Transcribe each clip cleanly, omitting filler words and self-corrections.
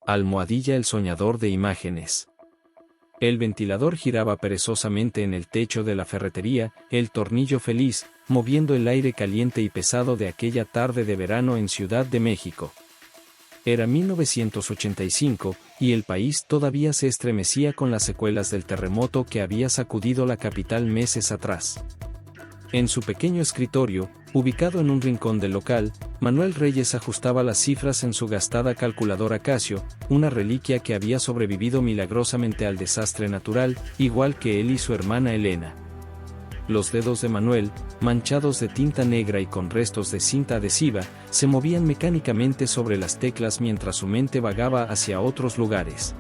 Almohadilla el soñador de imágenes. El ventilador giraba perezosamente en el techo de la ferretería, el tornillo feliz, moviendo el aire caliente y pesado de aquella tarde de verano en Ciudad de México. Era 1985, y el país todavía se estremecía con las secuelas del terremoto que había sacudido la capital meses atrás. En su pequeño escritorio, ubicado en un rincón del local, Manuel Reyes ajustaba las cifras en su gastada calculadora Casio, una reliquia que había sobrevivido milagrosamente al desastre natural, igual que él y su hermana Elena. Los dedos de Manuel, manchados de tinta negra y con restos de cinta adhesiva, se movían mecánicamente sobre las teclas mientras su mente vagaba hacia otros lugares.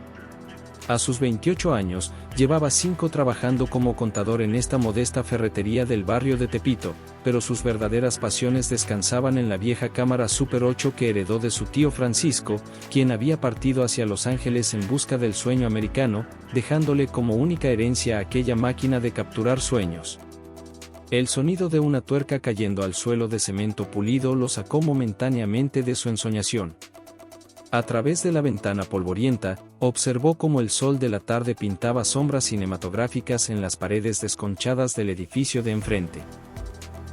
A sus 28 años, llevaba 5 trabajando como contador en esta modesta ferretería del barrio de Tepito, pero sus verdaderas pasiones descansaban en la vieja cámara Super 8 que heredó de su tío Francisco, quien había partido hacia Los Ángeles en busca del sueño americano, dejándole como única herencia aquella máquina de capturar sueños. El sonido de una tuerca cayendo al suelo de cemento pulido lo sacó momentáneamente de su ensoñación. A través de la ventana polvorienta, observó cómo el sol de la tarde pintaba sombras cinematográficas en las paredes desconchadas del edificio de enfrente.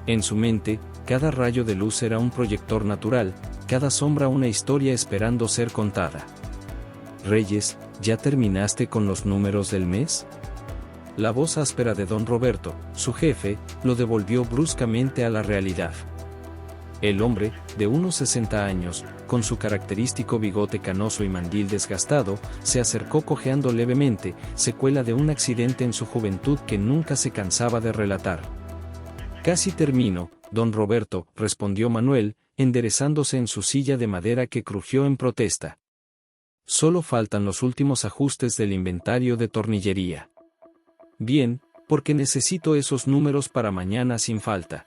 En su mente, cada rayo de luz era un proyector natural, cada sombra una historia esperando ser contada. «Reyes, ¿ya terminaste con los números del mes?». La voz áspera de don Roberto, su jefe, lo devolvió bruscamente a la realidad. El hombre, de unos 60 años, con su característico bigote canoso y mandil desgastado, se acercó cojeando levemente, secuela de un accidente en su juventud que nunca se cansaba de relatar. «Casi termino, don Roberto», respondió Manuel, enderezándose en su silla de madera que crujió en protesta. «Solo faltan los últimos ajustes del inventario de tornillería». «Bien, porque necesito esos números para mañana sin falta».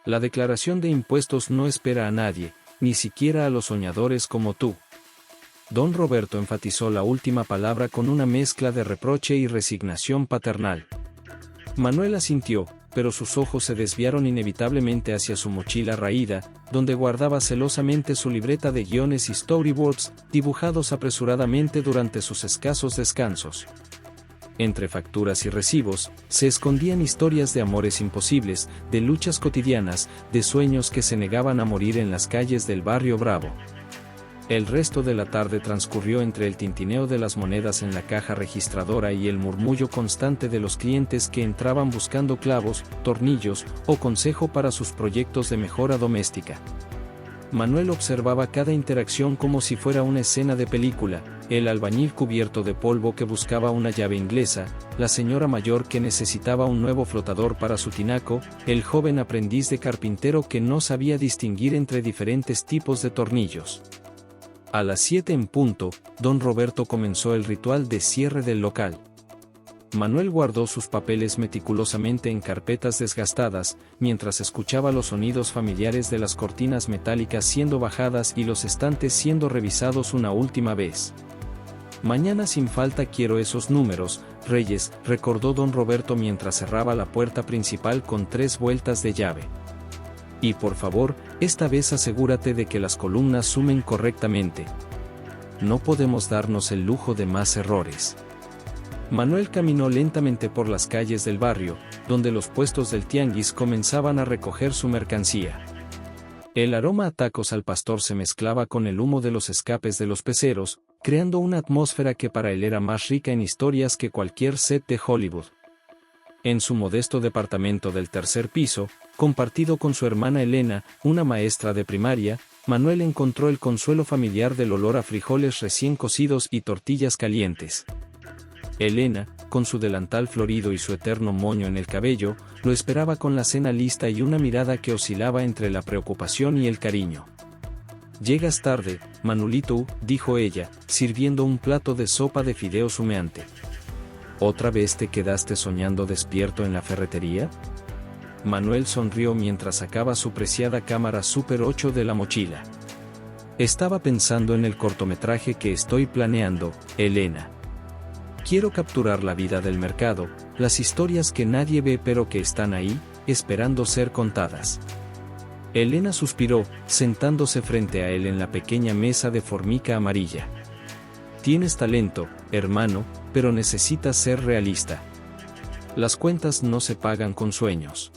La declaración de impuestos no espera a nadie, ni siquiera a los soñadores como tú. Don Roberto enfatizó la última palabra con una mezcla de reproche y resignación paternal. Manuel asintió, pero sus ojos se desviaron inevitablemente hacia su mochila raída, donde guardaba celosamente su libreta de guiones y storyboards, dibujados apresuradamente durante sus escasos descansos. Entre facturas y recibos, se escondían historias de amores imposibles, de luchas cotidianas, de sueños que se negaban a morir en las calles del barrio Bravo. El resto de la tarde transcurrió entre el tintineo de las monedas en la caja registradora y el murmullo constante de los clientes que entraban buscando clavos, tornillos o consejo para sus proyectos de mejora doméstica. Manuel observaba cada interacción como si fuera una escena de película: el albañil cubierto de polvo que buscaba una llave inglesa, la señora mayor que necesitaba un nuevo flotador para su tinaco, el joven aprendiz de carpintero que no sabía distinguir entre diferentes tipos de tornillos. A las 7 en punto, don Roberto comenzó el ritual de cierre del local. Manuel guardó sus papeles meticulosamente en carpetas desgastadas, mientras escuchaba los sonidos familiares de las cortinas metálicas siendo bajadas y los estantes siendo revisados una última vez. «Mañana sin falta quiero esos números, Reyes», recordó don Roberto mientras cerraba la puerta principal con 3 vueltas de llave. «Y por favor, esta vez asegúrate de que las columnas sumen correctamente. No podemos darnos el lujo de más errores». Manuel caminó lentamente por las calles del barrio, donde los puestos del tianguis comenzaban a recoger su mercancía. El aroma a tacos al pastor se mezclaba con el humo de los escapes de los peceros, creando una atmósfera que para él era más rica en historias que cualquier set de Hollywood. En su modesto departamento del 3er piso, compartido con su hermana Elena, una maestra de primaria, Manuel encontró el consuelo familiar del olor a frijoles recién cocidos y tortillas calientes. Elena, con su delantal florido y su eterno moño en el cabello, lo esperaba con la cena lista y una mirada que oscilaba entre la preocupación y el cariño. «Llegas tarde, Manulito», dijo ella, sirviendo un plato de sopa de fideos humeante. «¿Otra vez te quedaste soñando despierto en la ferretería?». Manuel sonrió mientras sacaba su preciada cámara Super 8 de la mochila. «Estaba pensando en el cortometraje que estoy planeando, Elena. Quiero capturar la vida del mercado, las historias que nadie ve pero que están ahí, esperando ser contadas». Elena suspiró, sentándose frente a él en la pequeña mesa de formica amarilla. Tienes talento, hermano, pero necesitas ser realista. Las cuentas no se pagan con sueños.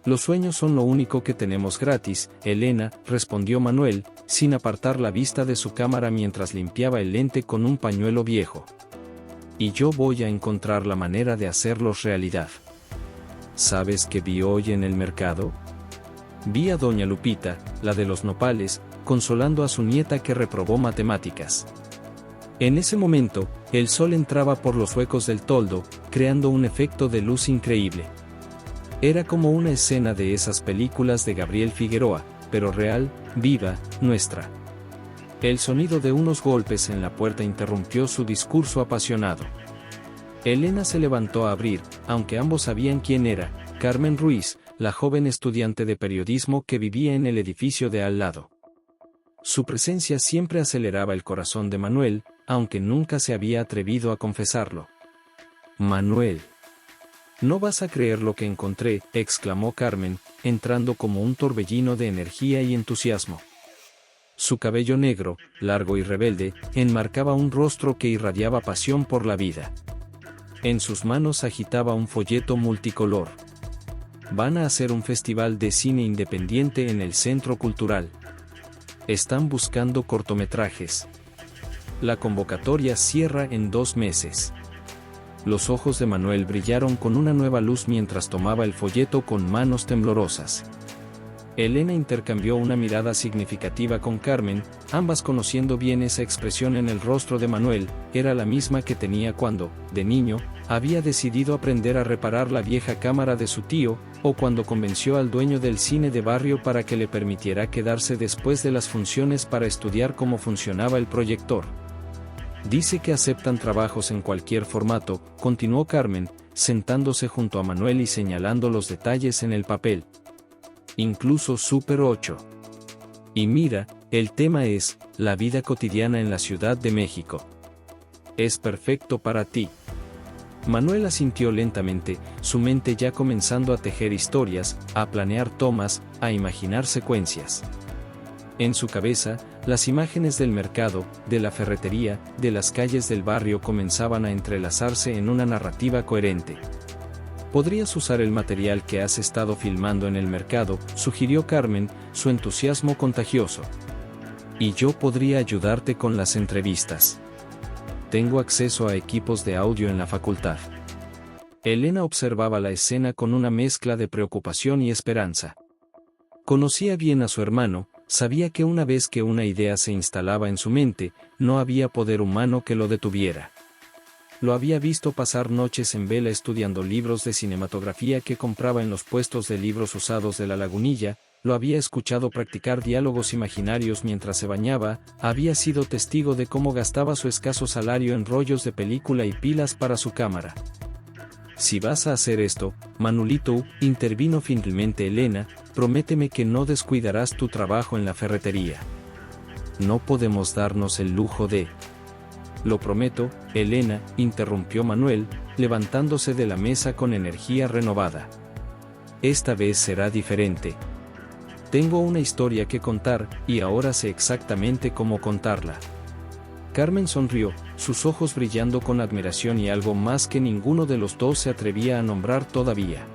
Los sueños son lo único que tenemos gratis, Elena, respondió Manuel, sin apartar la vista de su cámara mientras limpiaba el lente con un pañuelo viejo. Y yo voy a encontrar la manera de hacerlos realidad. ¿Sabes qué vi hoy en el mercado? Vi a doña Lupita, la de los nopales, consolando a su nieta que reprobó matemáticas. En ese momento, el sol entraba por los huecos del toldo, creando un efecto de luz increíble. Era como una escena de esas películas de Gabriel Figueroa, pero real, viva, nuestra. El sonido de unos golpes en la puerta interrumpió su discurso apasionado. Elena se levantó a abrir, aunque ambos sabían quién era, Carmen Ruiz, la joven estudiante de periodismo que vivía en el edificio de al lado. Su presencia siempre aceleraba el corazón de Manuel, aunque nunca se había atrevido a confesarlo. «Manuel. No vas a creer lo que encontré», exclamó Carmen, entrando como un torbellino de energía y entusiasmo. Su cabello negro, largo y rebelde, enmarcaba un rostro que irradiaba pasión por la vida. En sus manos agitaba un folleto multicolor. Van a hacer un festival de cine independiente en el Centro Cultural. Están buscando cortometrajes. La convocatoria cierra en 2 meses. Los ojos de Manuel brillaron con una nueva luz mientras tomaba el folleto con manos temblorosas. Elena intercambió una mirada significativa con Carmen, ambas conociendo bien esa expresión en el rostro de Manuel, era la misma que tenía cuando, de niño, había decidido aprender a reparar la vieja cámara de su tío, o cuando convenció al dueño del cine de barrio para que le permitiera quedarse después de las funciones para estudiar cómo funcionaba el proyector. Dice que aceptan trabajos en cualquier formato, continuó Carmen, sentándose junto a Manuel y señalando los detalles en el papel. Incluso Super 8. Y mira, el tema es, la vida cotidiana en la Ciudad de México. Es perfecto para ti. Manuel asintió lentamente, su mente ya comenzando a tejer historias, a planear tomas, a imaginar secuencias. En su cabeza, las imágenes del mercado, de la ferretería, de las calles del barrio comenzaban a entrelazarse en una narrativa coherente. «Podrías usar el material que has estado filmando en el mercado», sugirió Carmen, su entusiasmo contagioso. «Y yo podría ayudarte con las entrevistas. Tengo acceso a equipos de audio en la facultad». Elena observaba la escena con una mezcla de preocupación y esperanza. Conocía bien a su hermano, sabía que una vez que una idea se instalaba en su mente, no había poder humano que lo detuviera. Lo había visto pasar noches en vela estudiando libros de cinematografía que compraba en los puestos de libros usados de la Lagunilla, lo había escuchado practicar diálogos imaginarios mientras se bañaba, había sido testigo de cómo gastaba su escaso salario en rollos de película y pilas para su cámara. «Si vas a hacer esto, Manolito», intervino finalmente Elena, «prométeme que no descuidarás tu trabajo en la ferretería. No podemos darnos el lujo de...». «Lo prometo, Elena», interrumpió Manuel, levantándose de la mesa con energía renovada. «Esta vez será diferente. Tengo una historia que contar, y ahora sé exactamente cómo contarla». Carmen sonrió, sus ojos brillando con admiración y algo más que ninguno de los dos se atrevía a nombrar todavía.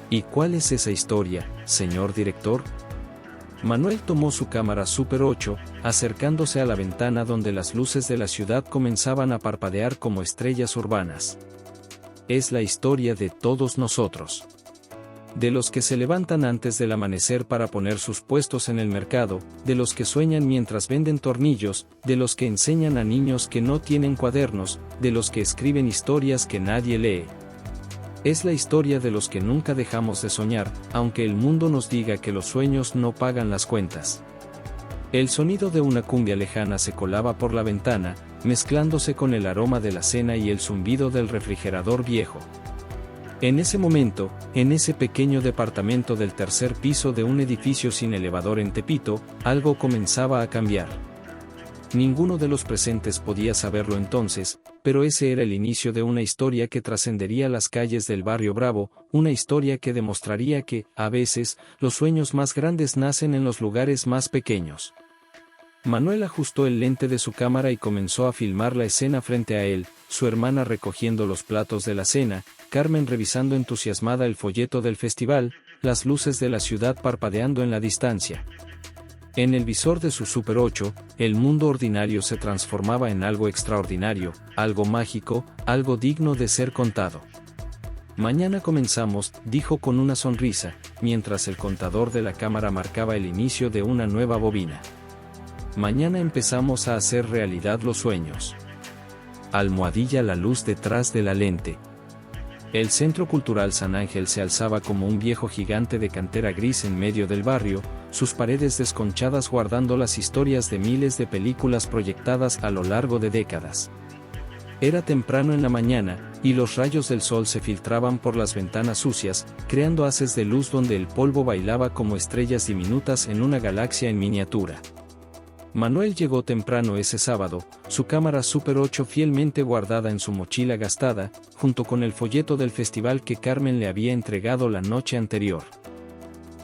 «¿Y cuál es esa historia, señor director?». Manuel tomó su cámara Super 8, acercándose a la ventana donde las luces de la ciudad comenzaban a parpadear como estrellas urbanas. «Es la historia de todos nosotros. De los que se levantan antes del amanecer para poner sus puestos en el mercado, de los que sueñan mientras venden tornillos, de los que enseñan a niños que no tienen cuadernos, de los que escriben historias que nadie lee. Es la historia de los que nunca dejamos de soñar, aunque el mundo nos diga que los sueños no pagan las cuentas». El sonido de una cumbia lejana se colaba por la ventana, mezclándose con el aroma de la cena y el zumbido del refrigerador viejo. En ese momento, en ese pequeño departamento del tercer piso de un edificio sin elevador en Tepito, algo comenzaba a cambiar. Ninguno de los presentes podía saberlo entonces, pero ese era el inicio de una historia que trascendería las calles del barrio Bravo, una historia que demostraría que, a veces, los sueños más grandes nacen en los lugares más pequeños. Manuel ajustó el lente de su cámara y comenzó a filmar la escena frente a él, su hermana recogiendo los platos de la cena, Carmen revisando entusiasmada el folleto del festival, las luces de la ciudad parpadeando en la distancia. En el visor de su Super 8, el mundo ordinario se transformaba en algo extraordinario, algo mágico, algo digno de ser contado. Mañana comenzamos, dijo con una sonrisa, mientras el contador de la cámara marcaba el inicio de una nueva bobina. Mañana empezamos a hacer realidad los sueños. Almohadilla la luz detrás de la lente. El Centro Cultural San Ángel se alzaba como un viejo gigante de cantera gris en medio del barrio, sus paredes desconchadas guardando las historias de miles de películas proyectadas a lo largo de décadas. Era temprano en la mañana, y los rayos del sol se filtraban por las ventanas sucias, creando haces de luz donde el polvo bailaba como estrellas diminutas en una galaxia en miniatura. Manuel llegó temprano ese sábado, su cámara Super 8 fielmente guardada en su mochila gastada, junto con el folleto del festival que Carmen le había entregado la noche anterior.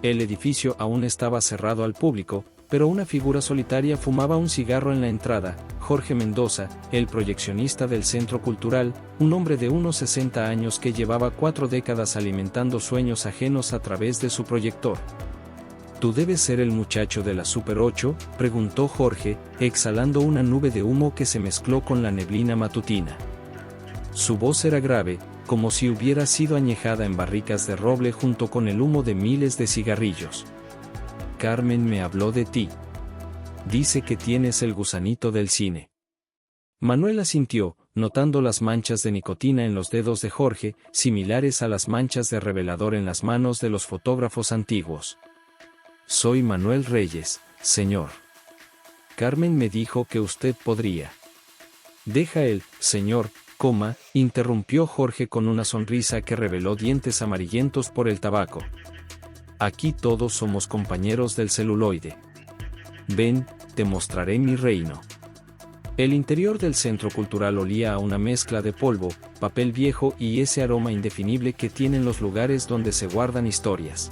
El edificio aún estaba cerrado al público, pero una figura solitaria fumaba un cigarro en la entrada, Jorge Mendoza, el proyeccionista del Centro Cultural, un hombre de unos 60 años que llevaba 4 décadas alimentando sueños ajenos a través de su proyector. ¿Tú debes ser el muchacho de la Super 8? Preguntó Jorge, exhalando una nube de humo que se mezcló con la neblina matutina. Su voz era grave, como si hubiera sido añejada en barricas de roble junto con el humo de miles de cigarrillos. Carmen me habló de ti. Dice que tienes el gusanito del cine. Manuel asintió, notando las manchas de nicotina en los dedos de Jorge, similares a las manchas de revelador en las manos de los fotógrafos antiguos. Soy Manuel Reyes, señor. Carmen me dijo que usted podría. Deja el, señor, interrumpió Jorge con una sonrisa que reveló dientes amarillentos por el tabaco. Aquí todos somos compañeros del celuloide. Ven, te mostraré mi reino. El interior del Centro Cultural olía a una mezcla de polvo, papel viejo y ese aroma indefinible que tienen los lugares donde se guardan historias.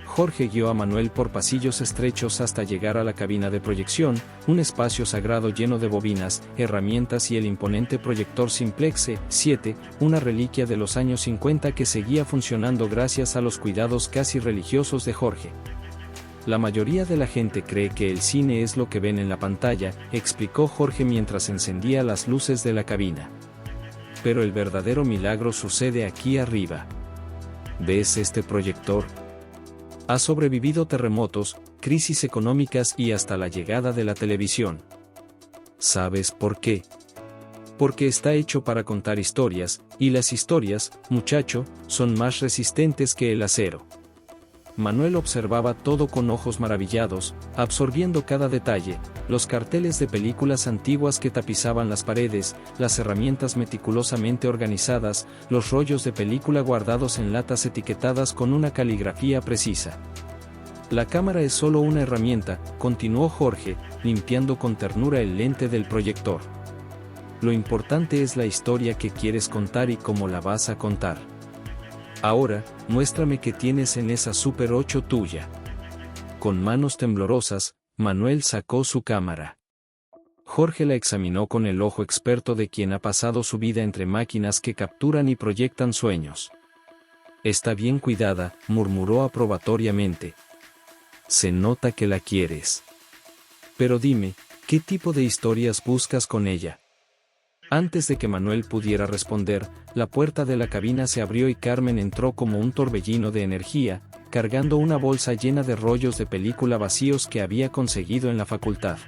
Jorge guió a Manuel por pasillos estrechos hasta llegar a la cabina de proyección, un espacio sagrado lleno de bobinas, herramientas y el imponente proyector Simplex E7, una reliquia de los años 50 que seguía funcionando gracias a los cuidados casi religiosos de Jorge. La mayoría de la gente cree que el cine es lo que ven en la pantalla, explicó Jorge mientras encendía las luces de la cabina. Pero el verdadero milagro sucede aquí arriba. ¿Ves este proyector? Ha sobrevivido terremotos, crisis económicas y hasta la llegada de la televisión. ¿Sabes por qué? Porque está hecho para contar historias, y las historias, muchacho, son más resistentes que el acero. Manuel observaba todo con ojos maravillados, absorbiendo cada detalle, los carteles de películas antiguas que tapizaban las paredes, las herramientas meticulosamente organizadas, los rollos de película guardados en latas etiquetadas con una caligrafía precisa. La cámara es solo una herramienta, continuó Jorge, limpiando con ternura el lente del proyector. Lo importante es la historia que quieres contar y cómo la vas a contar. Ahora, muéstrame qué tienes en esa Super 8 tuya. Con manos temblorosas, Manuel sacó su cámara. Jorge la examinó con el ojo experto de quien ha pasado su vida entre máquinas que capturan y proyectan sueños. Está bien cuidada, murmuró aprobatoriamente. Se nota que la quieres. Pero dime, ¿qué tipo de historias buscas con ella? Antes de que Manuel pudiera responder, la puerta de la cabina se abrió y Carmen entró como un torbellino de energía, cargando una bolsa llena de rollos de película vacíos que había conseguido en la facultad.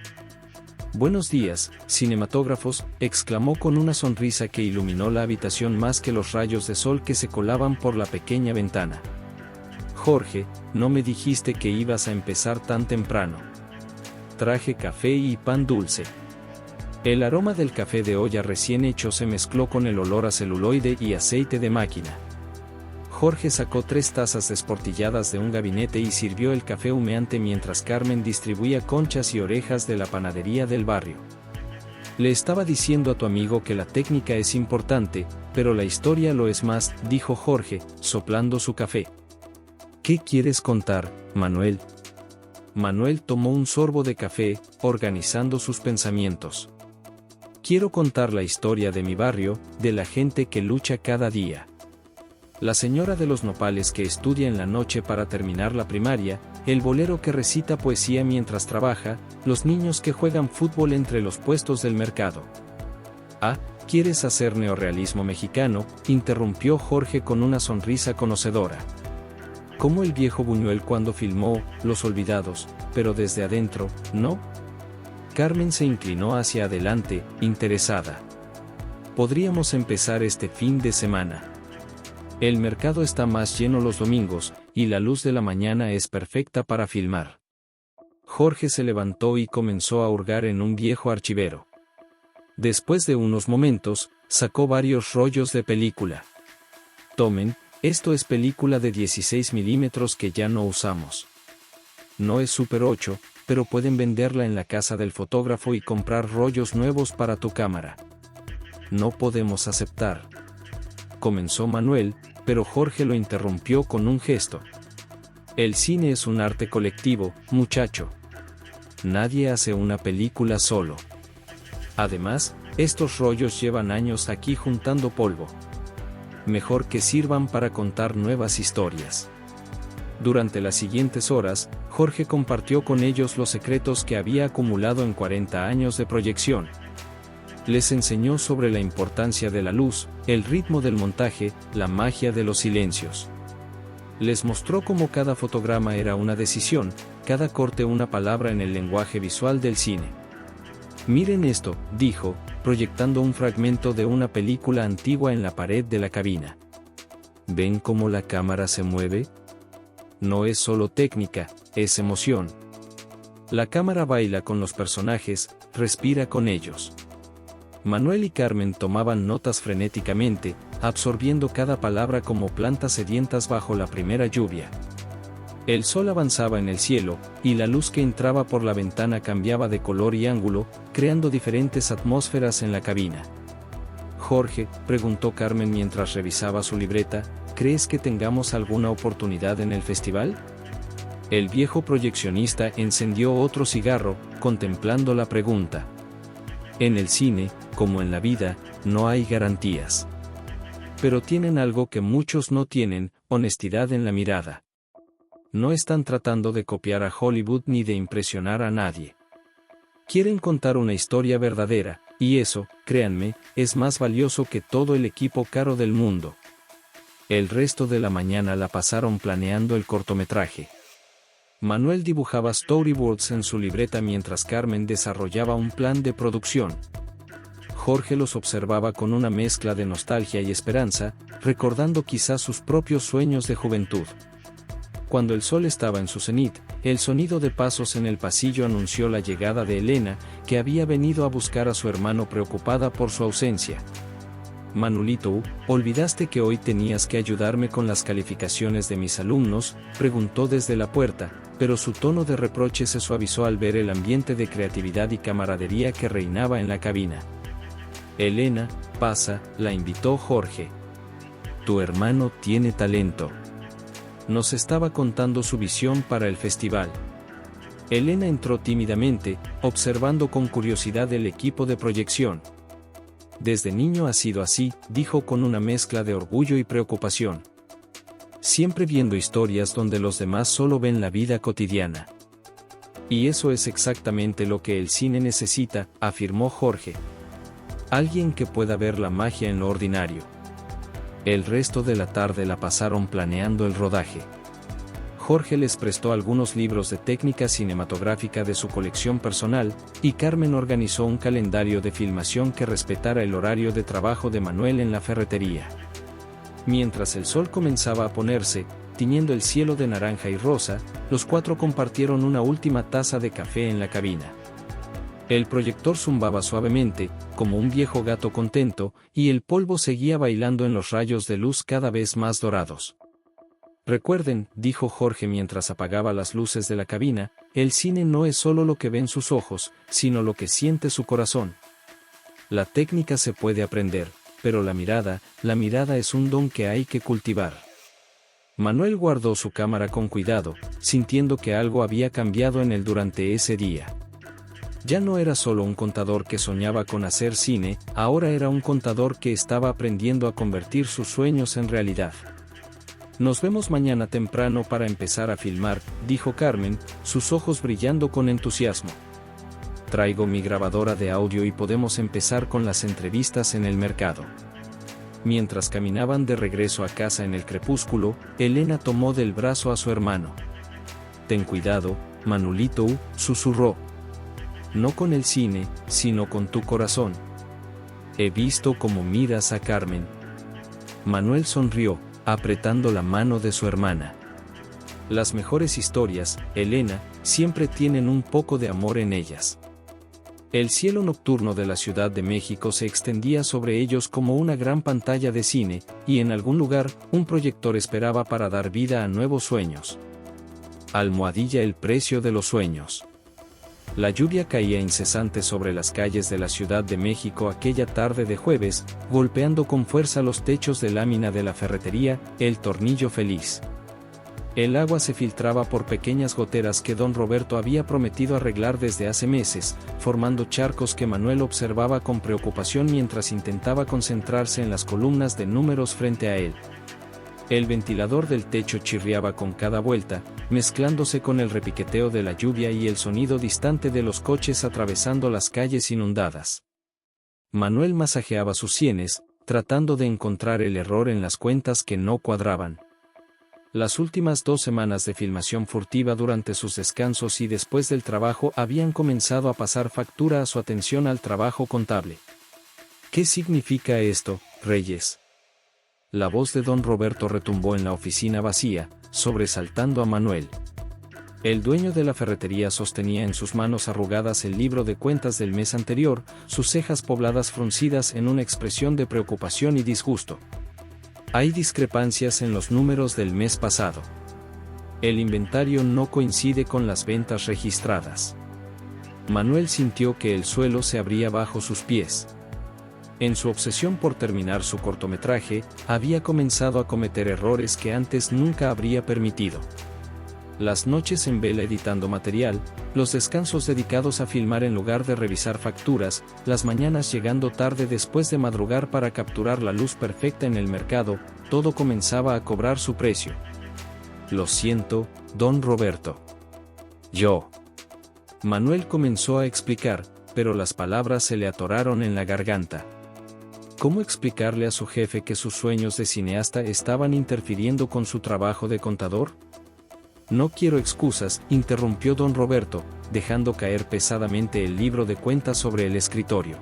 «Buenos días, cinematógrafos», exclamó con una sonrisa que iluminó la habitación más que los rayos de sol que se colaban por la pequeña ventana. «Jorge, no me dijiste que ibas a empezar tan temprano. Traje café y pan dulce». El aroma del café de olla recién hecho se mezcló con el olor a celuloide y aceite de máquina. Jorge sacó 3 tazas desportilladas de un gabinete y sirvió el café humeante mientras Carmen distribuía conchas y orejas de la panadería del barrio. «Le estaba diciendo a tu amigo que la técnica es importante, pero la historia lo es más», dijo Jorge, soplando su café. «¿Qué quieres contar, Manuel?» Manuel tomó un sorbo de café, organizando sus pensamientos. Quiero contar la historia de mi barrio, de la gente que lucha cada día. La señora de los nopales que estudia en la noche para terminar la primaria, el bolero que recita poesía mientras trabaja, los niños que juegan fútbol entre los puestos del mercado. Ah, ¿quieres hacer neorrealismo mexicano?, interrumpió Jorge con una sonrisa conocedora. Como el viejo Buñuel cuando filmó Los Olvidados, pero desde adentro, ¿no? Carmen se inclinó hacia adelante, interesada. Podríamos empezar este fin de semana. El mercado está más lleno los domingos, y la luz de la mañana es perfecta para filmar. Jorge se levantó y comenzó a hurgar en un viejo archivero. Después de unos momentos, sacó varios rollos de película. Tomen, esto es película de 16 milímetros que ya no usamos. No es Super 8, pero pueden venderla en la casa del fotógrafo y comprar rollos nuevos para tu cámara. No podemos aceptar. Comenzó Manuel, pero Jorge lo interrumpió con un gesto. El cine es un arte colectivo, muchacho. Nadie hace una película solo. Además, estos rollos llevan años aquí juntando polvo. Mejor que sirvan para contar nuevas historias. Durante las siguientes horas, Jorge compartió con ellos los secretos que había acumulado en 40 años de proyección. Les enseñó sobre la importancia de la luz, el ritmo del montaje, la magia de los silencios. Les mostró cómo cada fotograma era una decisión, cada corte una palabra en el lenguaje visual del cine. Miren esto, dijo, proyectando un fragmento de una película antigua en la pared de la cabina. ¿Ven cómo la cámara se mueve? No es solo técnica, es emoción. La cámara baila con los personajes, respira con ellos. Manuel y Carmen tomaban notas frenéticamente, absorbiendo cada palabra como plantas sedientas bajo la primera lluvia. El sol avanzaba en el cielo, y la luz que entraba por la ventana cambiaba de color y ángulo, creando diferentes atmósferas en la cabina. Jorge, preguntó Carmen mientras revisaba su libreta, ¿crees que tengamos alguna oportunidad en el festival? El viejo proyeccionista encendió otro cigarro, contemplando la pregunta. En el cine, como en la vida, no hay garantías. Pero tienen algo que muchos no tienen, honestidad en la mirada. No están tratando de copiar a Hollywood ni de impresionar a nadie. Quieren contar una historia verdadera, y eso, créanme, es más valioso que todo el equipo caro del mundo. El resto de la mañana la pasaron planeando el cortometraje. Manuel dibujaba storyboards en su libreta mientras Carmen desarrollaba un plan de producción. Jorge los observaba con una mezcla de nostalgia y esperanza, recordando quizás sus propios sueños de juventud. Cuando el sol estaba en su cenit, el sonido de pasos en el pasillo anunció la llegada de Elena, que había venido a buscar a su hermano preocupada por su ausencia. Manolito, ¿olvidaste que hoy tenías que ayudarme con las calificaciones de mis alumnos?, preguntó desde la puerta, pero su tono de reproche se suavizó al ver el ambiente de creatividad y camaradería que reinaba en la cabina. Elena, pasa, la invitó Jorge. Tu hermano tiene talento. Nos estaba contando su visión para el festival. Elena entró tímidamente, observando con curiosidad el equipo de proyección. Desde niño ha sido así, dijo con una mezcla de orgullo y preocupación. Siempre viendo historias donde los demás solo ven la vida cotidiana. Y eso es exactamente lo que el cine necesita, afirmó Jorge. Alguien que pueda ver la magia en lo ordinario. El resto de la tarde la pasaron planeando el rodaje. Jorge les prestó algunos libros de técnica cinematográfica de su colección personal, y Carmen organizó un calendario de filmación que respetara el horario de trabajo de Manuel en la ferretería. Mientras el sol comenzaba a ponerse, tiñendo el cielo de naranja y rosa, los cuatro compartieron una última taza de café en la cabina. El proyector zumbaba suavemente, como un viejo gato contento, y el polvo seguía bailando en los rayos de luz cada vez más dorados. Recuerden, dijo Jorge mientras apagaba las luces de la cabina, el cine no es solo lo que ven sus ojos, sino lo que siente su corazón. La técnica se puede aprender, pero la mirada es un don que hay que cultivar. Manuel guardó su cámara con cuidado, sintiendo que algo había cambiado en él durante ese día. Ya no era solo un contador que soñaba con hacer cine, ahora era un contador que estaba aprendiendo a convertir sus sueños en realidad. Nos vemos mañana temprano para empezar a filmar, dijo Carmen, sus ojos brillando con entusiasmo. Traigo mi grabadora de audio y podemos empezar con las entrevistas en el mercado. Mientras caminaban de regreso a casa en el crepúsculo, Elena tomó del brazo a su hermano. Ten cuidado, Manolito, susurró. No con el cine, sino con tu corazón. He visto cómo miras a Carmen. Manuel sonrió, apretando la mano de su hermana. Las mejores historias, Elena, siempre tienen un poco de amor en ellas. El cielo nocturno de la Ciudad de México se extendía sobre ellos como una gran pantalla de cine, y en algún lugar, un proyector esperaba para dar vida a nuevos sueños. Almohadilla: el precio de los sueños. La lluvia caía incesante sobre las calles de la Ciudad de México aquella tarde de jueves, golpeando con fuerza los techos de lámina de la ferretería, El Tornillo Feliz. El agua se filtraba por pequeñas goteras que don Roberto había prometido arreglar desde hace meses, formando charcos que Manuel observaba con preocupación mientras intentaba concentrarse en las columnas de números frente a él. El ventilador del techo chirriaba con cada vuelta, mezclándose con el repiqueteo de la lluvia y el sonido distante de los coches atravesando las calles inundadas. Manuel masajeaba sus sienes, tratando de encontrar el error en las cuentas que no cuadraban. Las últimas 2 semanas de filmación furtiva durante sus descansos y después del trabajo habían comenzado a pasar factura a su atención al trabajo contable. ¿Qué significa esto, Reyes? La voz de don Roberto retumbó en la oficina vacía, sobresaltando a Manuel. El dueño de la ferretería sostenía en sus manos arrugadas el libro de cuentas del mes anterior, sus cejas pobladas fruncidas en una expresión de preocupación y disgusto. Hay discrepancias en los números del mes pasado. El inventario no coincide con las ventas registradas. Manuel sintió que el suelo se abría bajo sus pies. En su obsesión por terminar su cortometraje, había comenzado a cometer errores que antes nunca habría permitido. Las noches en vela editando material, los descansos dedicados a filmar en lugar de revisar facturas, las mañanas llegando tarde después de madrugar para capturar la luz perfecta en el mercado, todo comenzaba a cobrar su precio. Lo siento, don Roberto. Manuel comenzó a explicar, pero las palabras se le atoraron en la garganta. ¿Cómo explicarle a su jefe que sus sueños de cineasta estaban interfiriendo con su trabajo de contador? No quiero excusas, interrumpió don Roberto, dejando caer pesadamente el libro de cuentas sobre el escritorio.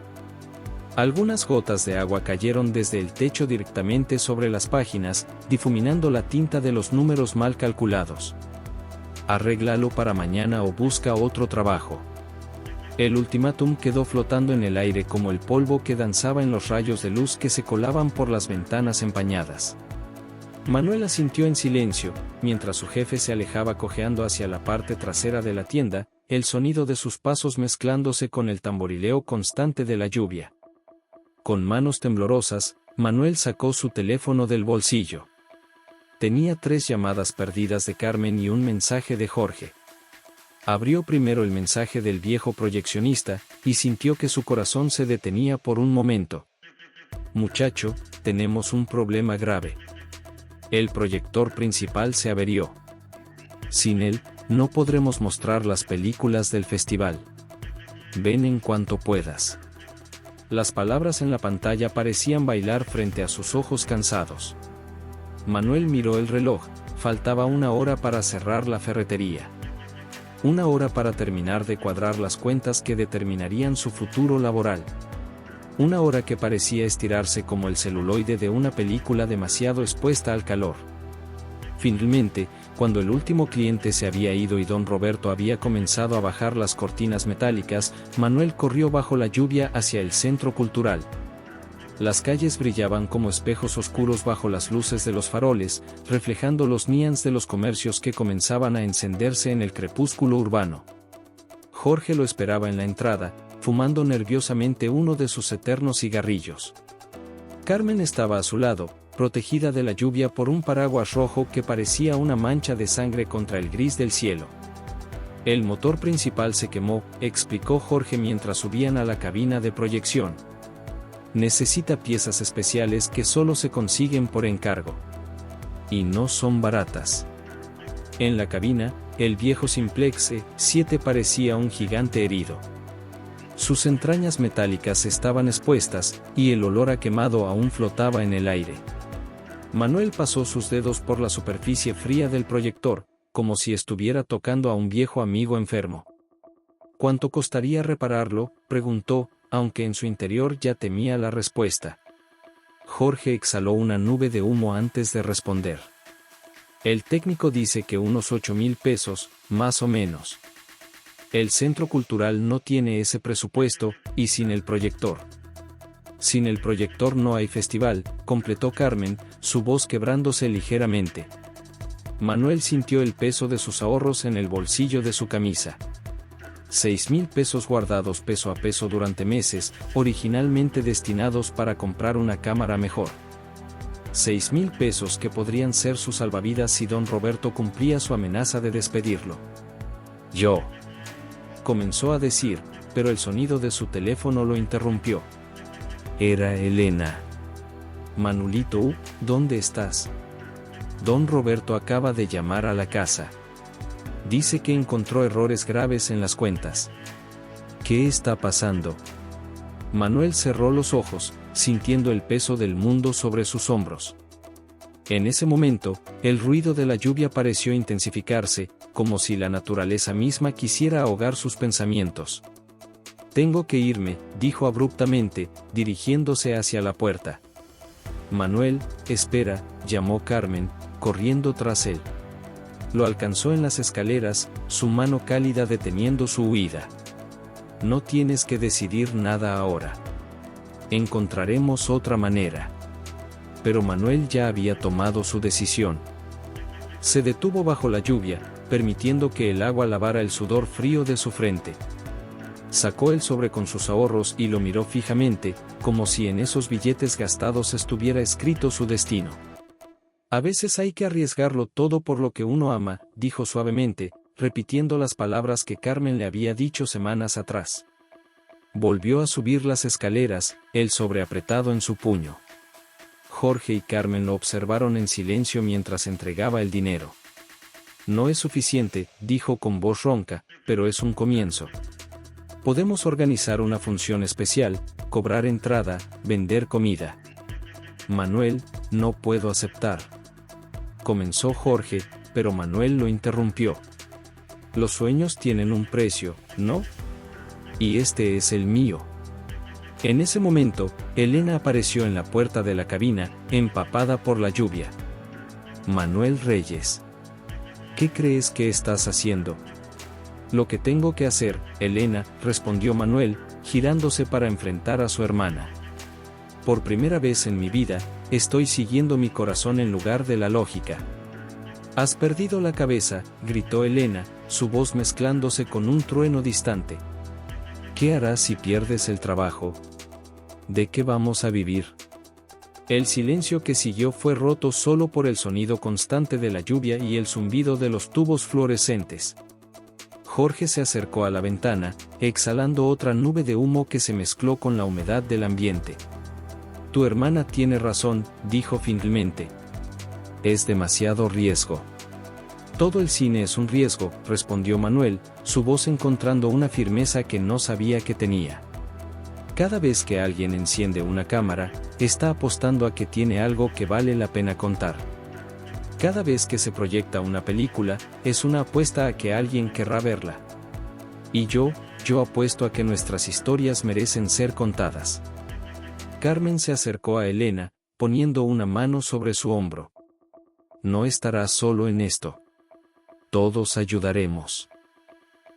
Algunas gotas de agua cayeron desde el techo directamente sobre las páginas, difuminando la tinta de los números mal calculados. Arréglalo para mañana o busca otro trabajo. El ultimátum quedó flotando en el aire como el polvo que danzaba en los rayos de luz que se colaban por las ventanas empañadas. Manuel asintió en silencio, mientras su jefe se alejaba cojeando hacia la parte trasera de la tienda, el sonido de sus pasos mezclándose con el tamborileo constante de la lluvia. Con manos temblorosas, Manuel sacó su teléfono del bolsillo. Tenía 3 llamadas perdidas de Carmen y un mensaje de Jorge. Abrió primero el mensaje del viejo proyeccionista, y sintió que su corazón se detenía por un momento. Muchacho, tenemos un problema grave. El proyector principal se averió. Sin él, no podremos mostrar las películas del festival. Ven en cuanto puedas. Las palabras en la pantalla parecían bailar frente a sus ojos cansados. Manuel miró el reloj, faltaba 1 hora para cerrar la ferretería. 1 hora para terminar de cuadrar las cuentas que determinarían su futuro laboral. 1 hora que parecía estirarse como el celuloide de una película demasiado expuesta al calor. Finalmente, cuando el último cliente se había ido y don Roberto había comenzado a bajar las cortinas metálicas, Manuel corrió bajo la lluvia hacia el centro cultural. Las calles brillaban como espejos oscuros bajo las luces de los faroles, reflejando los neones de los comercios que comenzaban a encenderse en el crepúsculo urbano. Jorge lo esperaba en la entrada, fumando nerviosamente uno de sus eternos cigarrillos. Carmen estaba a su lado, protegida de la lluvia por un paraguas rojo que parecía una mancha de sangre contra el gris del cielo. El motor principal se quemó, explicó Jorge mientras subían a la cabina de proyección. Necesita piezas especiales que solo se consiguen por encargo. Y no son baratas. En la cabina, el viejo Simplex E7 parecía un gigante herido. Sus entrañas metálicas estaban expuestas, y el olor a quemado aún flotaba en el aire. Manuel pasó sus dedos por la superficie fría del proyector, como si estuviera tocando a un viejo amigo enfermo. ¿Cuánto costaría repararlo?, preguntó, aunque en su interior ya temía la respuesta. Jorge exhaló una nube de humo antes de responder. El técnico dice que unos 8,000 pesos, más o menos. El Centro Cultural no tiene ese presupuesto, y sin el proyector. Sin el proyector no hay festival, completó Carmen, su voz quebrándose ligeramente. Manuel sintió el peso de sus ahorros en el bolsillo de su camisa. 6,000 pesos guardados peso a peso durante meses, originalmente destinados para comprar una cámara mejor. 6,000 pesos que podrían ser su salvavidas si don Roberto cumplía su amenaza de despedirlo. Yo. Comenzó a decir, pero el sonido de su teléfono lo interrumpió. Era Elena. Manolito, ¿dónde estás? Don Roberto acaba de llamar a la casa. Dice que encontró errores graves en las cuentas. ¿Qué está pasando? Manuel cerró los ojos, sintiendo el peso del mundo sobre sus hombros. En ese momento, el ruido de la lluvia pareció intensificarse, como si la naturaleza misma quisiera ahogar sus pensamientos. Tengo que irme, dijo abruptamente, dirigiéndose hacia la puerta. Manuel, espera, llamó Carmen, corriendo tras él. Lo alcanzó en las escaleras, su mano cálida deteniendo su huida. No tienes que decidir nada ahora. Encontraremos otra manera. Pero Manuel ya había tomado su decisión. Se detuvo bajo la lluvia, permitiendo que el agua lavara el sudor frío de su frente. Sacó el sobre con sus ahorros y lo miró fijamente, como si en esos billetes gastados estuviera escrito su destino. A veces hay que arriesgarlo todo por lo que uno ama, dijo suavemente, repitiendo las palabras que Carmen le había dicho semanas atrás. Volvió a subir las escaleras, el sobre apretado en su puño. Jorge y Carmen lo observaron en silencio mientras entregaba el dinero. No es suficiente, dijo con voz ronca, pero es un comienzo. Podemos organizar una función especial, cobrar entrada, vender comida. Manuel, no puedo aceptar. Comenzó Jorge, pero Manuel lo interrumpió. Los sueños tienen un precio, ¿no? Y este es el mío. En ese momento, Elena apareció en la puerta de la cabina, empapada por la lluvia. Manuel Reyes. ¿Qué crees que estás haciendo? Lo que tengo que hacer, Elena, respondió Manuel, girándose para enfrentar a su hermana. Por primera vez en mi vida, estoy siguiendo mi corazón en lugar de la lógica. Has perdido la cabeza, gritó Elena, su voz mezclándose con un trueno distante. ¿Qué harás si pierdes el trabajo? ¿De qué vamos a vivir? El silencio que siguió fue roto solo por el sonido constante de la lluvia y el zumbido de los tubos fluorescentes. Jorge se acercó a la ventana, exhalando otra nube de humo que se mezcló con la humedad del ambiente. Tu hermana tiene razón, dijo finalmente. Es demasiado riesgo. Todo el cine es un riesgo, respondió Manuel, su voz encontrando una firmeza que no sabía que tenía. Cada vez que alguien enciende una cámara, está apostando a que tiene algo que vale la pena contar. Cada vez que se proyecta una película, es una apuesta a que alguien querrá verla. Y yo apuesto a que nuestras historias merecen ser contadas. Carmen se acercó a Elena, poniendo una mano sobre su hombro. No estarás solo en esto. Todos ayudaremos.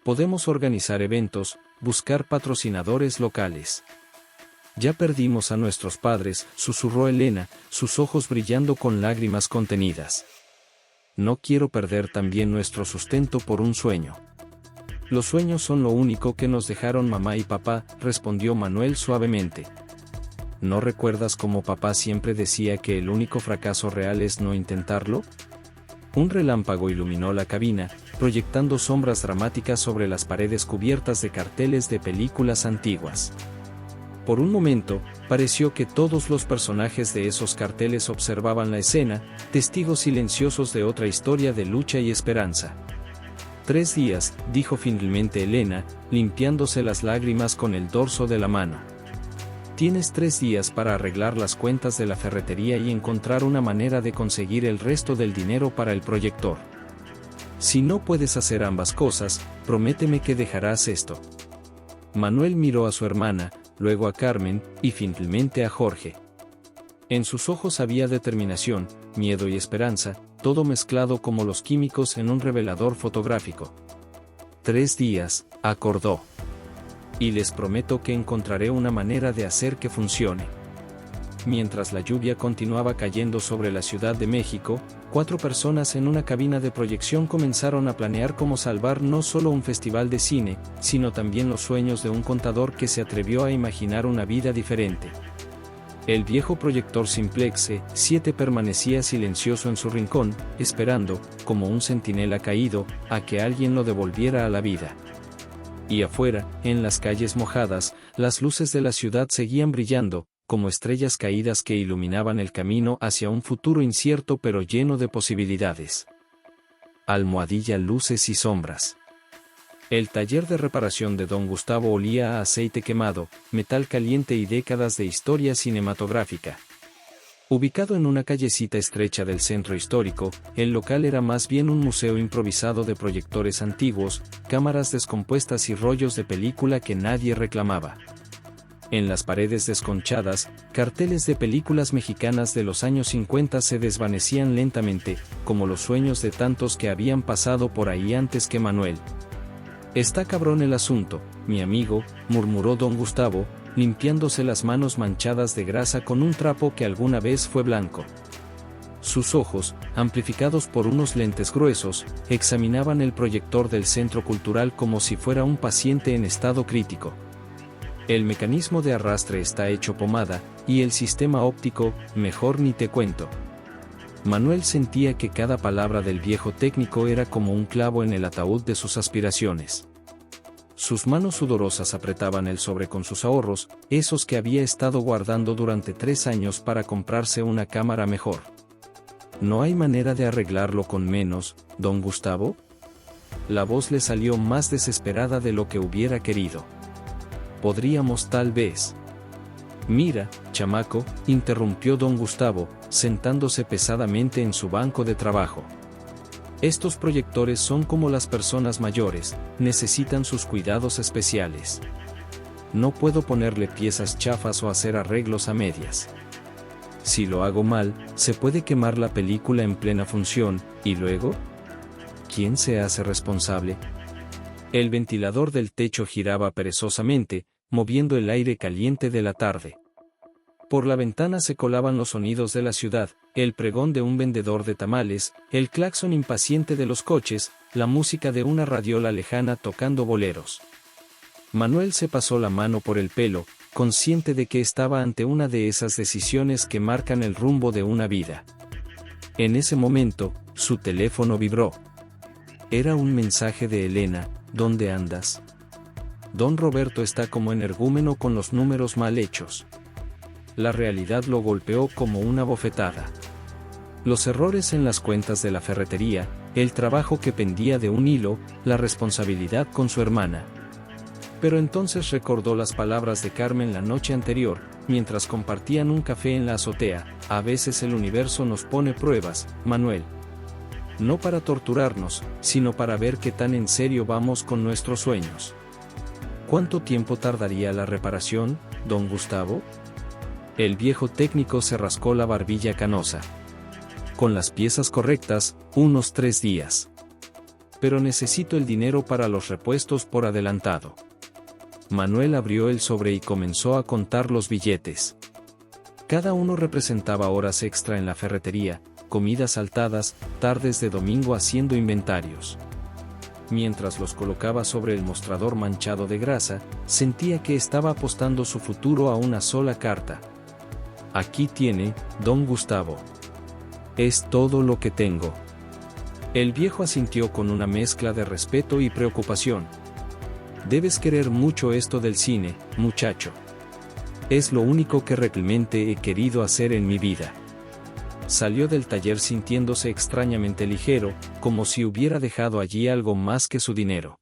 Podemos organizar eventos, buscar patrocinadores locales. Ya perdimos a nuestros padres, susurró Elena, sus ojos brillando con lágrimas contenidas. No quiero perder también nuestro sustento por un sueño. Los sueños son lo único que nos dejaron mamá y papá, respondió Manuel suavemente. ¿no recuerdas cómo papá siempre decía que el único fracaso real es no intentarlo? Un relámpago iluminó la cabina, proyectando sombras dramáticas sobre las paredes cubiertas de carteles de películas antiguas. Por un momento, pareció que todos los personajes de esos carteles observaban la escena, testigos silenciosos de otra historia de lucha y esperanza. 3 días, dijo finalmente Elena, limpiándose las lágrimas con el dorso de la mano. Tienes 3 días para arreglar las cuentas de la ferretería y encontrar una manera de conseguir el resto del dinero para el proyector. Si no puedes hacer ambas cosas, prométeme que dejarás esto. Manuel miró a su hermana, luego a Carmen, y finalmente a Jorge. En sus ojos había determinación, miedo y esperanza, todo mezclado como los químicos en un revelador fotográfico. 3 días, acordó. Y les prometo que encontraré una manera de hacer que funcione. Mientras la lluvia continuaba cayendo sobre la Ciudad de México, 4 personas en una cabina de proyección comenzaron a planear cómo salvar no solo un festival de cine, sino también los sueños de un contador que se atrevió a imaginar una vida diferente. El viejo proyector Simplex E7 permanecía silencioso en su rincón, esperando, como un centinela caído, a que alguien lo devolviera a la vida. Y afuera, en las calles mojadas, las luces de la ciudad seguían brillando, como estrellas caídas que iluminaban el camino hacia un futuro incierto pero lleno de posibilidades. Almohadilla, luces y sombras. El taller de reparación de don Gustavo olía a aceite quemado, metal caliente y décadas de historia cinematográfica. Ubicado en una callecita estrecha del centro histórico, el local era más bien un museo improvisado de proyectores antiguos, cámaras descompuestas y rollos de película que nadie reclamaba. En las paredes desconchadas, carteles de películas mexicanas de los años 50 se desvanecían lentamente, como los sueños de tantos que habían pasado por ahí antes que Manuel. «Está cabrón el asunto, mi amigo», murmuró don Gustavo, limpiándose las manos manchadas de grasa con un trapo que alguna vez fue blanco. Sus ojos, amplificados por unos lentes gruesos, examinaban el proyector del centro cultural como si fuera un paciente en estado crítico. El mecanismo de arrastre está hecho pomada, y el sistema óptico, mejor ni te cuento. Manuel sentía que cada palabra del viejo técnico era como un clavo en el ataúd de sus aspiraciones. Sus manos sudorosas apretaban el sobre con sus ahorros, esos que había estado guardando durante 3 años para comprarse una cámara mejor. ¿No hay manera de arreglarlo con menos, don Gustavo? La voz le salió más desesperada de lo que hubiera querido. Podríamos tal vez. Mira, chamaco, interrumpió don Gustavo, sentándose pesadamente en su banco de trabajo. Estos proyectores son como las personas mayores, necesitan sus cuidados especiales. No puedo ponerle piezas chafas o hacer arreglos a medias. Si lo hago mal, se puede quemar la película en plena función, ¿y luego? ¿Quién se hace responsable? El ventilador del techo giraba perezosamente, moviendo el aire caliente de la tarde. Por la ventana se colaban los sonidos de la ciudad, el pregón de un vendedor de tamales, el claxon impaciente de los coches, la música de una radiola lejana tocando boleros. Manuel se pasó la mano por el pelo, consciente de que estaba ante una de esas decisiones que marcan el rumbo de una vida. En ese momento, su teléfono vibró. Era un mensaje de Elena: ¿dónde andas? Don Roberto está como energúmeno con los números mal hechos. La realidad lo golpeó como una bofetada. Los errores en las cuentas de la ferretería, el trabajo que pendía de un hilo, la responsabilidad con su hermana. Pero entonces recordó las palabras de Carmen la noche anterior, mientras compartían un café en la azotea: a veces el universo nos pone pruebas, Manuel. No para torturarnos, sino para ver qué tan en serio vamos con nuestros sueños. ¿Cuánto tiempo tardaría la reparación, don Gustavo? El viejo técnico se rascó la barbilla canosa. Con las piezas correctas, unos 3 días. Pero necesito el dinero para los repuestos por adelantado. Manuel abrió el sobre y comenzó a contar los billetes. Cada uno representaba horas extra en la ferretería, comidas saltadas, tardes de domingo haciendo inventarios. Mientras los colocaba sobre el mostrador manchado de grasa, sentía que estaba apostando su futuro a una sola carta. Aquí tiene, don Gustavo. Es todo lo que tengo. El viejo asintió con una mezcla de respeto y preocupación. Debes querer mucho esto del cine, muchacho. Es lo único que realmente he querido hacer en mi vida. Salió del taller sintiéndose extrañamente ligero, como si hubiera dejado allí algo más que su dinero.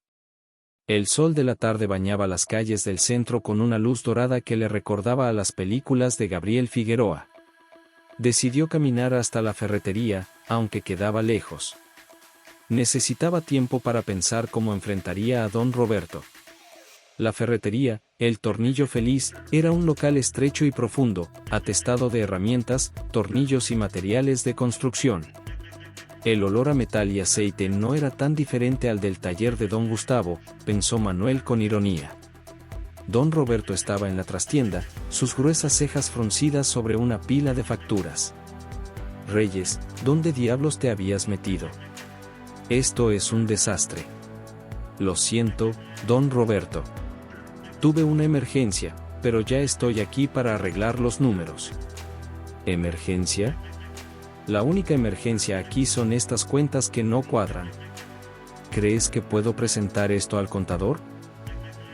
El sol de la tarde bañaba las calles del centro con una luz dorada que le recordaba a las películas de Gabriel Figueroa. Decidió caminar hasta la ferretería, aunque quedaba lejos. Necesitaba tiempo para pensar cómo enfrentaría a don Roberto. La ferretería, El Tornillo Feliz, era un local estrecho y profundo, atestado de herramientas, tornillos y materiales de construcción. El olor a metal y aceite no era tan diferente al del taller de don Gustavo, pensó Manuel con ironía. Don Roberto estaba en la trastienda, sus gruesas cejas fruncidas sobre una pila de facturas. Reyes, ¿dónde diablos te habías metido? Esto es un desastre. Lo siento, don Roberto. Tuve una emergencia, pero ya estoy aquí para arreglar los números. ¿Emergencia? La única emergencia aquí son estas cuentas que no cuadran. ¿Crees que puedo presentar esto al contador?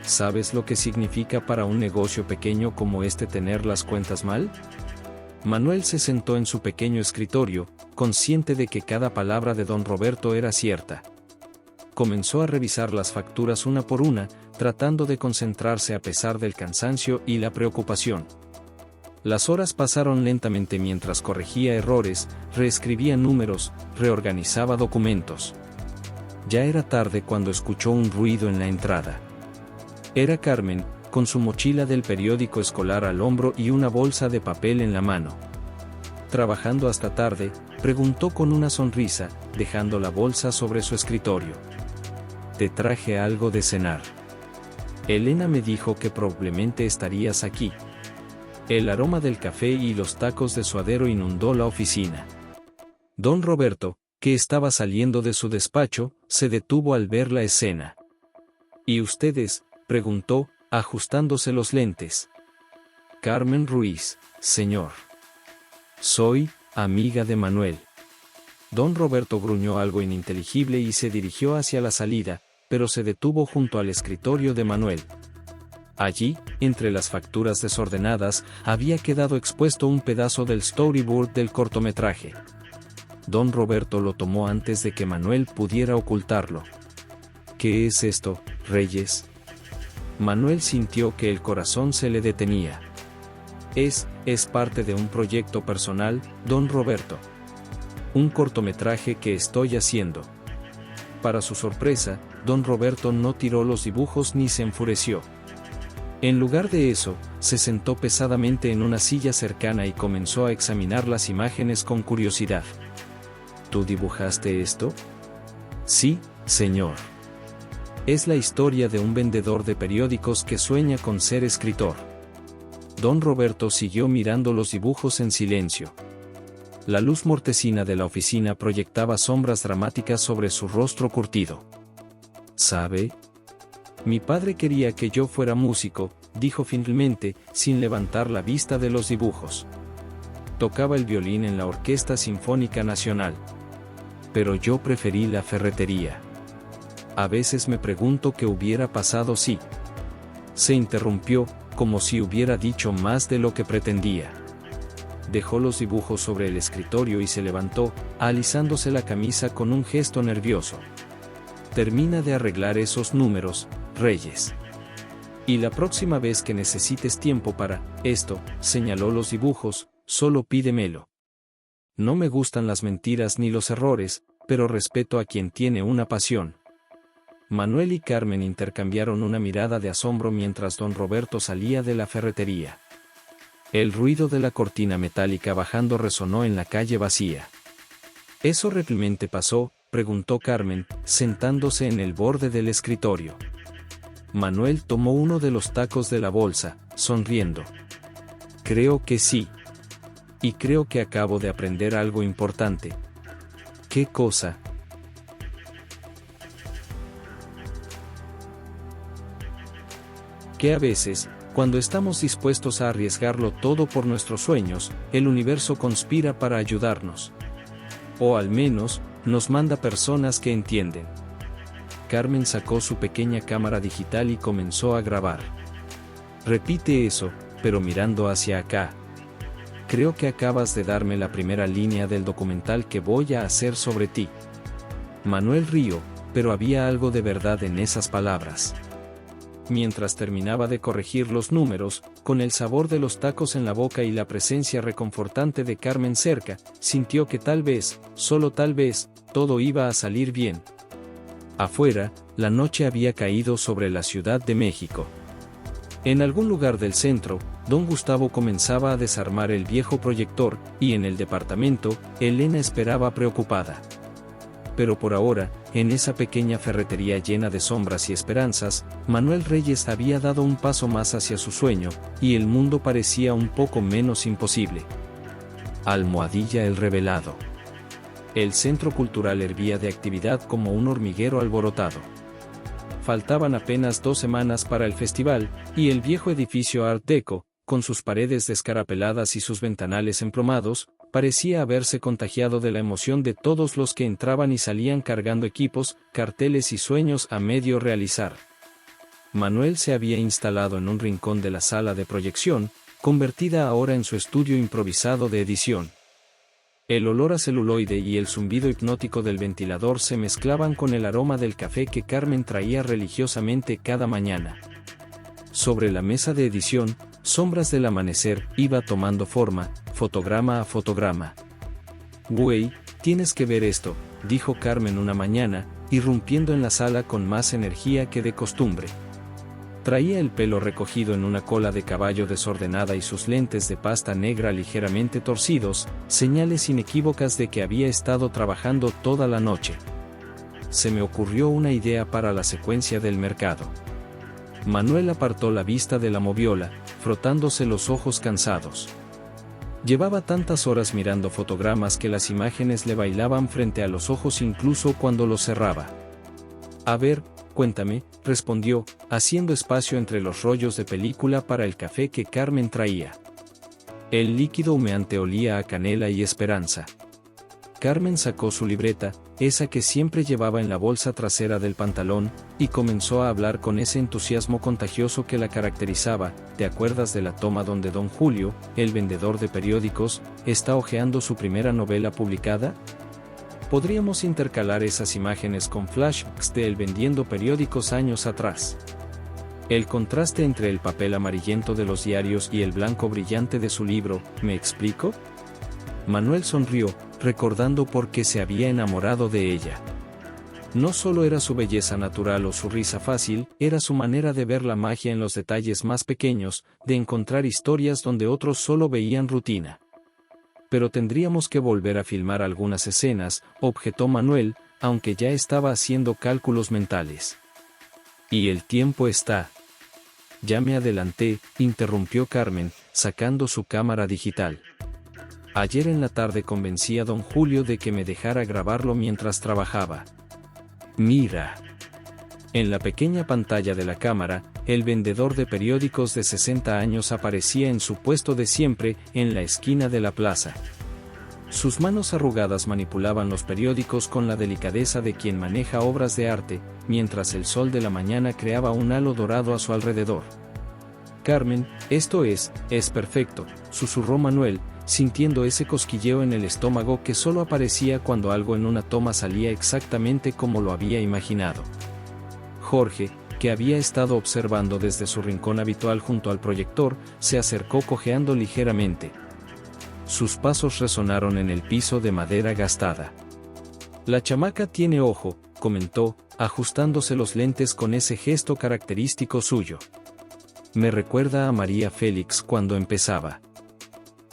¿Sabes lo que significa para un negocio pequeño como este tener las cuentas mal? Manuel se sentó en su pequeño escritorio, consciente de que cada palabra de don Roberto era cierta. Comenzó a revisar las facturas una por una, tratando de concentrarse a pesar del cansancio y la preocupación. Las horas pasaron lentamente mientras corregía errores, reescribía números, reorganizaba documentos. Ya era tarde cuando escuchó un ruido en la entrada. Era Carmen, con su mochila del periódico escolar al hombro y una bolsa de papel en la mano. Trabajando hasta tarde, preguntó con una sonrisa, dejando la bolsa sobre su escritorio. Te traje algo de cenar. Elena me dijo que probablemente estarías aquí. El aroma del café y los tacos de suadero inundó la oficina. Don Roberto, que estaba saliendo de su despacho, se detuvo al ver la escena. ¿Y ustedes?, preguntó, ajustándose los lentes. Carmen Ruiz, señor. Soy amiga de Manuel. Don Roberto gruñó algo ininteligible y se dirigió hacia la salida, pero se detuvo junto al escritorio de Manuel. Allí, entre las facturas desordenadas, había quedado expuesto un pedazo del storyboard del cortometraje. Don Roberto lo tomó antes de que Manuel pudiera ocultarlo. ¿Qué es esto, Reyes? Manuel sintió que el corazón se le detenía. Es parte de un proyecto personal, don Roberto. Un cortometraje que estoy haciendo. Para su sorpresa, don Roberto no tiró los dibujos ni se enfureció. En lugar de eso, se sentó pesadamente en una silla cercana y comenzó a examinar las imágenes con curiosidad. ¿Tú dibujaste esto? Sí, señor. Es la historia de un vendedor de periódicos que sueña con ser escritor. Don Roberto siguió mirando los dibujos en silencio. La luz mortecina de la oficina proyectaba sombras dramáticas sobre su rostro curtido. ¿Sabe? Mi padre quería que yo fuera músico, dijo finalmente, sin levantar la vista de los dibujos. Tocaba el violín en la Orquesta Sinfónica Nacional. Pero yo preferí la ferretería. A veces me pregunto qué hubiera pasado si... Se interrumpió, como si hubiera dicho más de lo que pretendía. Dejó los dibujos sobre el escritorio y se levantó, alisándose la camisa con un gesto nervioso. Termina de arreglar esos números, Reyes. Y la próxima vez que necesites tiempo para esto, señaló los dibujos, solo pídemelo. No me gustan las mentiras ni los errores, pero respeto a quien tiene una pasión. Manuel y Carmen intercambiaron una mirada de asombro mientras don Roberto salía de la ferretería. El ruido de la cortina metálica bajando resonó en la calle vacía. ¿Eso realmente pasó?, preguntó Carmen, sentándose en el borde del escritorio. Manuel tomó uno de los tacos de la bolsa, sonriendo. Creo que sí. Y creo que acabo de aprender algo importante. ¿Qué cosa? Que a veces, Cuando estamos dispuestos a arriesgarlo todo por nuestros sueños, el universo conspira para ayudarnos. O al menos, nos manda personas que entienden. Carmen sacó su pequeña cámara digital y comenzó a grabar. Repite eso, pero mirando hacia acá. Creo que acabas de darme la primera línea del documental que voy a hacer sobre ti. Manuel rió, pero había algo de verdad en esas palabras. Mientras terminaba de corregir los números, con el sabor de los tacos en la boca y la presencia reconfortante de Carmen cerca, sintió que tal vez, solo tal vez, todo iba a salir bien. Afuera, la noche había caído sobre la Ciudad de México. En algún lugar del centro, don Gustavo comenzaba a desarmar el viejo proyector, y en el departamento, Elena esperaba preocupada. Pero por ahora, en esa pequeña ferretería llena de sombras y esperanzas, Manuel Reyes había dado un paso más hacia su sueño, y el mundo parecía un poco menos imposible. Almohadilla el Revelado. El centro cultural hervía de actividad como un hormiguero alborotado. Faltaban apenas 2 semanas para el festival, y el viejo edificio Art Deco, con sus paredes descarapeladas y sus ventanales emplomados, parecía haberse contagiado de la emoción de todos los que entraban y salían cargando equipos, carteles y sueños a medio realizar. Manuel se había instalado en un rincón de la sala de proyección, convertida ahora en su estudio improvisado de edición. El olor a celuloide y el zumbido hipnótico del ventilador se mezclaban con el aroma del café que Carmen traía religiosamente cada mañana. Sobre la mesa de edición, Sombras del Amanecer iba tomando forma, fotograma a fotograma. «Güey, tienes que ver esto», dijo Carmen una mañana, irrumpiendo en la sala con más energía que de costumbre. Traía el pelo recogido en una cola de caballo desordenada y sus lentes de pasta negra ligeramente torcidos, señales inequívocas de que había estado trabajando toda la noche. Se me ocurrió una idea para la secuencia del mercado. Manuel apartó la vista de la moviola, frotándose los ojos cansados. Llevaba tantas horas mirando fotogramas que las imágenes le bailaban frente a los ojos incluso cuando los cerraba. «A ver, cuéntame», respondió, haciendo espacio entre los rollos de película para el café que Carmen traía. El líquido humeante olía a canela y esperanza. Carmen sacó su libreta, esa que siempre llevaba en la bolsa trasera del pantalón, y comenzó a hablar con ese entusiasmo contagioso que la caracterizaba. «¿Te acuerdas de la toma donde don Julio, el vendedor de periódicos, está hojeando su primera novela publicada? Podríamos intercalar esas imágenes con flashbacks de él vendiendo periódicos años atrás. El contraste entre el papel amarillento de los diarios y el blanco brillante de su libro, ¿me explico?». Manuel sonrió, recordando por qué se había enamorado de ella. No solo era su belleza natural o su risa fácil, era su manera de ver la magia en los detalles más pequeños, de encontrar historias donde otros solo veían rutina. «Pero tendríamos que volver a filmar algunas escenas», objetó Manuel, aunque ya estaba haciendo cálculos mentales. «Y el tiempo está». «Ya me adelanté», interrumpió Carmen, sacando su cámara digital. «Ayer en la tarde convencí a don Julio de que me dejara grabarlo mientras trabajaba. Mira». En la pequeña pantalla de la cámara, el vendedor de periódicos de 60 años aparecía en su puesto de siempre, en la esquina de la plaza. Sus manos arrugadas manipulaban los periódicos con la delicadeza de quien maneja obras de arte, mientras el sol de la mañana creaba un halo dorado a su alrededor. «Carmen, esto es perfecto», susurró Manuel, sintiendo ese cosquilleo en el estómago que solo aparecía cuando algo en una toma salía exactamente como lo había imaginado. Jorge, que había estado observando desde su rincón habitual junto al proyector, se acercó cojeando ligeramente. Sus pasos resonaron en el piso de madera gastada. «La chamaca tiene ojo», comentó, ajustándose los lentes con ese gesto característico suyo. «Me recuerda a María Félix cuando empezaba.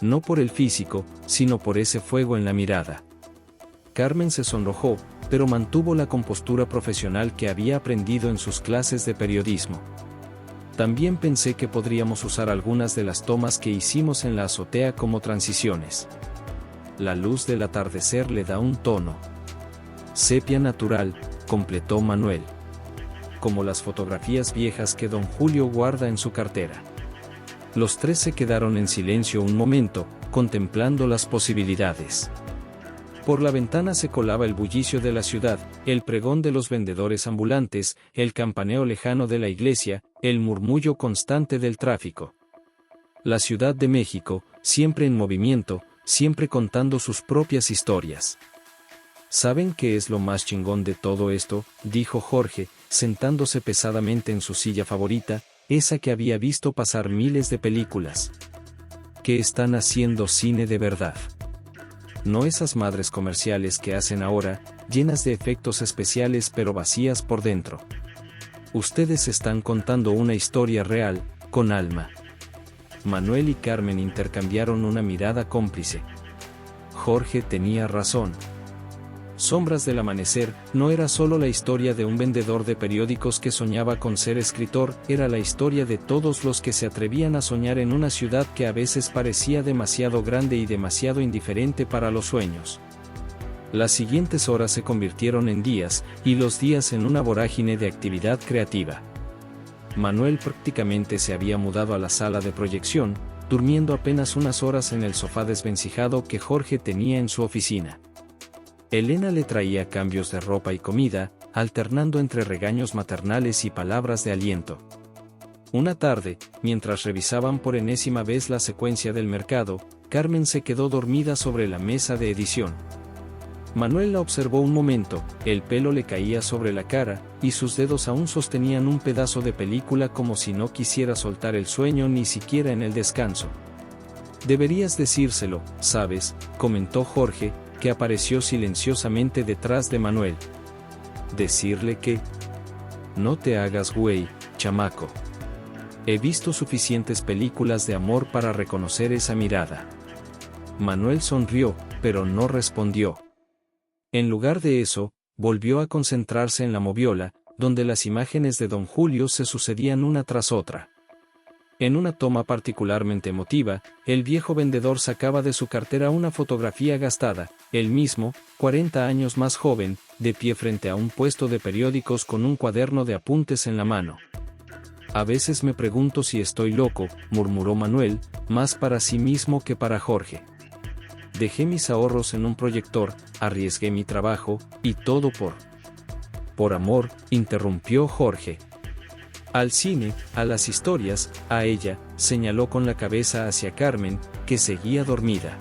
No por el físico, sino por ese fuego en la mirada». Carmen se sonrojó, pero mantuvo la compostura profesional que había aprendido en sus clases de periodismo. «También pensé que podríamos usar algunas de las tomas que hicimos en la azotea como transiciones. La luz del atardecer le da un tono sepia natural», completó Manuel. «Como las fotografías viejas que don Julio guarda en su cartera». los tres se quedaron en silencio un momento, contemplando las posibilidades. Por la ventana se colaba el bullicio de la ciudad, el pregón de los vendedores ambulantes, el campaneo lejano de la iglesia, el murmullo constante del tráfico. La Ciudad de México, siempre en movimiento, siempre contando sus propias historias. ¿Saben qué es lo más chingón de todo esto?, dijo Jorge, sentándose pesadamente en su silla favorita, esa que había visto pasar miles de películas. Que están haciendo cine de verdad. No esas madres comerciales que hacen ahora, llenas de efectos especiales pero vacías por dentro. Ustedes están contando una historia real, con alma. Manuel y Carmen intercambiaron una mirada cómplice. Jorge tenía razón. Sombras del Amanecer no era solo la historia de un vendedor de periódicos que soñaba con ser escritor, era la historia de todos los que se atrevían a soñar en una ciudad que a veces parecía demasiado grande y demasiado indiferente para los sueños. Las siguientes horas se convirtieron en días, y los días en una vorágine de actividad creativa. Manuel prácticamente se había mudado a la sala de proyección, durmiendo apenas unas horas en el sofá desvencijado que Jorge tenía en su oficina. Elena le traía cambios de ropa y comida, alternando entre regaños maternales y palabras de aliento. Una tarde, mientras revisaban por enésima vez la secuencia del mercado, Carmen se quedó dormida sobre la mesa de edición. Manuel la observó un momento, el pelo le caía sobre la cara, y sus dedos aún sostenían un pedazo de película como si no quisiera soltar el sueño ni siquiera en el descanso. Deberías decírselo, ¿sabes?, comentó Jorge, que apareció silenciosamente detrás de Manuel. ¿Decirle qué? No te hagas güey, chamaco. He visto suficientes películas de amor para reconocer esa mirada. Manuel sonrió, pero no respondió. En lugar de eso, volvió a concentrarse en la moviola, donde las imágenes de Don Julio se sucedían una tras otra. En una toma particularmente emotiva, el viejo vendedor sacaba de su cartera una fotografía gastada, él mismo, 40 años más joven, de pie frente a un puesto de periódicos con un cuaderno de apuntes en la mano. A veces me pregunto si estoy loco, murmuró Manuel, más para sí mismo que para Jorge. Dejé mis ahorros en un proyector, arriesgué mi trabajo, y todo por amor, interrumpió Jorge. Al cine, a las historias, a ella, señaló con la cabeza hacia Carmen, que seguía dormida.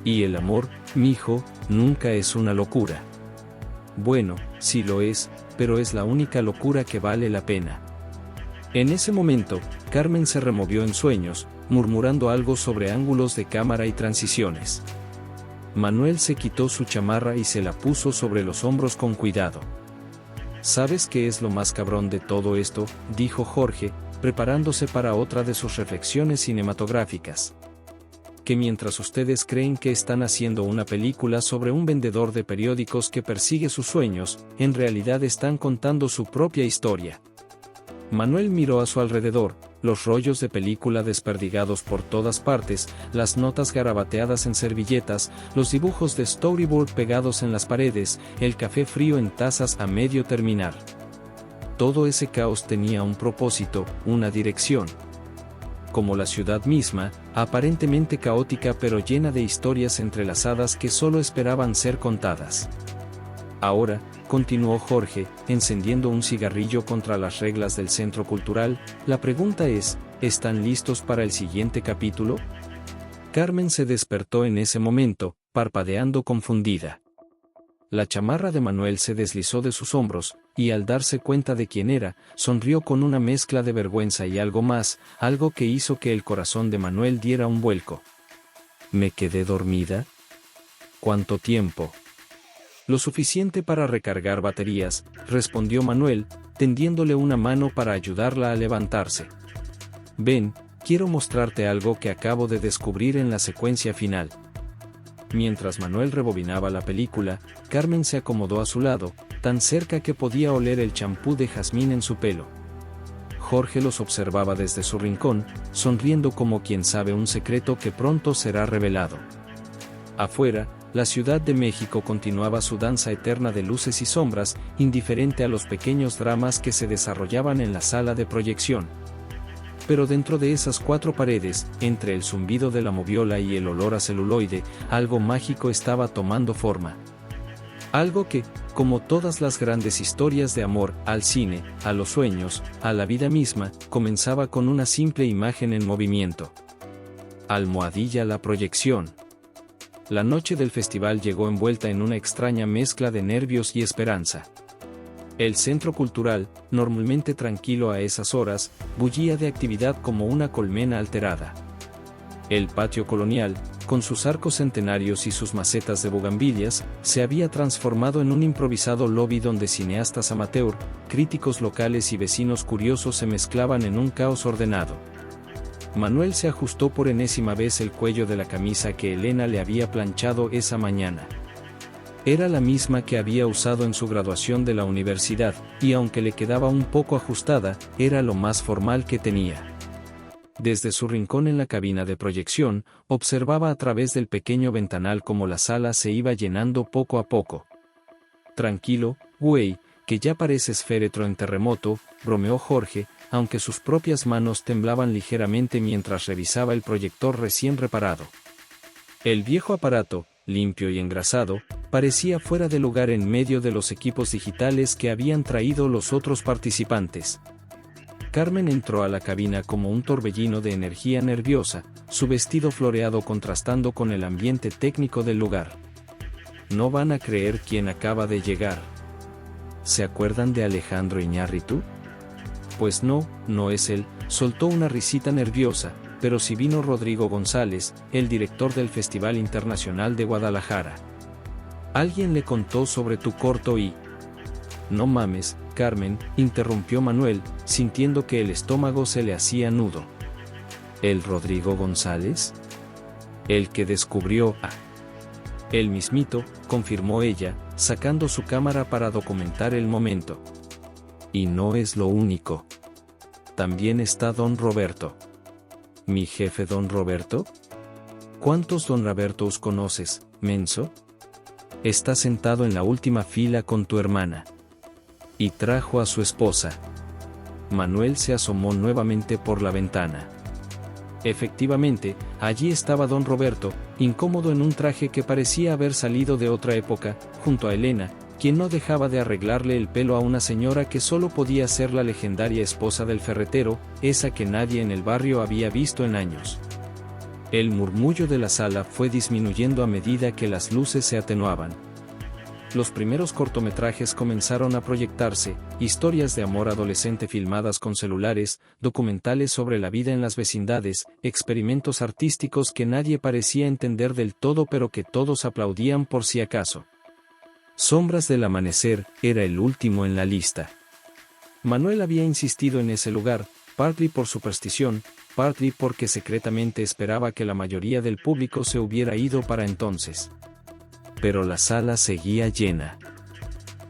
Y el amor, mijo, nunca es una locura. Bueno, sí lo es, pero es la única locura que vale la pena. En ese momento, Carmen se removió en sueños, murmurando algo sobre ángulos de cámara y transiciones. Manuel se quitó su chamarra y se la puso sobre los hombros con cuidado. ¿Sabes qué es lo más cabrón de todo esto?, dijo Jorge, preparándose para otra de sus reflexiones cinematográficas. Que mientras ustedes creen que están haciendo una película sobre un vendedor de periódicos que persigue sus sueños, en realidad están contando su propia historia. Manuel miró a su alrededor, los rollos de película desperdigados por todas partes, las notas garabateadas en servilletas, los dibujos de storyboard pegados en las paredes, el café frío en tazas a medio terminar. Todo ese caos tenía un propósito, una dirección. Como la ciudad misma, aparentemente caótica pero llena de historias entrelazadas que solo esperaban ser contadas. Ahora, continuó Jorge, encendiendo un cigarrillo contra las reglas del centro cultural, la pregunta es, ¿están listos para el siguiente capítulo? Carmen se despertó en ese momento, parpadeando confundida. La chamarra de Manuel se deslizó de sus hombros, y al darse cuenta de quién era, sonrió con una mezcla de vergüenza y algo más, algo que hizo que el corazón de Manuel diera un vuelco. ¿Me quedé dormida? ¿Cuánto tiempo? Lo suficiente para recargar baterías, respondió Manuel, tendiéndole una mano para ayudarla a levantarse. Ven, quiero mostrarte algo que acabo de descubrir en la secuencia final. Mientras Manuel rebobinaba la película, Carmen se acomodó a su lado, tan cerca que podía oler el champú de jazmín en su pelo. Jorge los observaba desde su rincón, sonriendo como quien sabe un secreto que pronto será revelado. Afuera, la Ciudad de México continuaba su danza eterna de luces y sombras, indiferente a los pequeños dramas que se desarrollaban en la sala de proyección. pero dentro de esas 4 paredes, entre el zumbido de la moviola y el olor a celuloide, algo mágico estaba tomando forma. Algo que, como todas las grandes historias de amor, al cine, a los sueños, a la vida misma, comenzaba con una simple imagen en movimiento. Almohadilla la proyección. La noche del festival llegó envuelta en una extraña mezcla de nervios y esperanza. El centro cultural, normalmente tranquilo a esas horas, bullía de actividad como una colmena alterada. El patio colonial, con sus arcos centenarios y sus macetas de bugambilias, se había transformado en un improvisado lobby donde cineastas amateur, críticos locales y vecinos curiosos se mezclaban en un caos ordenado. Manuel se ajustó por enésima vez el cuello de la camisa que Elena le había planchado esa mañana. Era la misma que había usado en su graduación de la universidad, y aunque le quedaba un poco ajustada, era lo más formal que tenía. Desde su rincón en la cabina de proyección, observaba a través del pequeño ventanal cómo la sala se iba llenando poco a poco. Tranquilo, güey, que ya pareces féretro en terremoto, bromeó Jorge, aunque sus propias manos temblaban ligeramente mientras revisaba el proyector recién reparado. El viejo aparato, limpio y engrasado, parecía fuera de lugar en medio de los equipos digitales que habían traído los otros participantes. Carmen entró a la cabina como un torbellino de energía nerviosa, su vestido floreado contrastando con el ambiente técnico del lugar. No van a creer quién acaba de llegar. ¿Se acuerdan de Alejandro Iñárritu? Pues no, no es él, soltó una risita nerviosa, pero sí vino Rodrigo González, el director del Festival Internacional de Guadalajara. Alguien le contó sobre tu corto y... No mames, Carmen, interrumpió Manuel, sintiendo que el estómago se le hacía nudo. ¿El Rodrigo González? El que descubrió a... El mismito, confirmó ella, sacando su cámara para documentar el momento. Y no es lo único. También está Don Roberto. ¿Mi jefe Don Roberto? ¿Cuántos Don Robertos conoces, menso? Está sentado en la última fila con tu hermana. Y trajo a su esposa. Manuel se asomó nuevamente por la ventana. Efectivamente, allí estaba Don Roberto, incómodo en un traje que parecía haber salido de otra época, junto a Elena, quien no dejaba de arreglarle el pelo a una señora que solo podía ser la legendaria esposa del ferretero, esa que nadie en el barrio había visto en años. El murmullo de la sala fue disminuyendo a medida que las luces se atenuaban. Los primeros cortometrajes comenzaron a proyectarse, historias de amor adolescente filmadas con celulares, documentales sobre la vida en las vecindades, experimentos artísticos que nadie parecía entender del todo pero que todos aplaudían por si acaso. Sombras del amanecer era el último en la lista. Manuel había insistido en ese lugar, partly por superstición, partly porque secretamente esperaba que la mayoría del público se hubiera ido para entonces. Pero la sala seguía llena.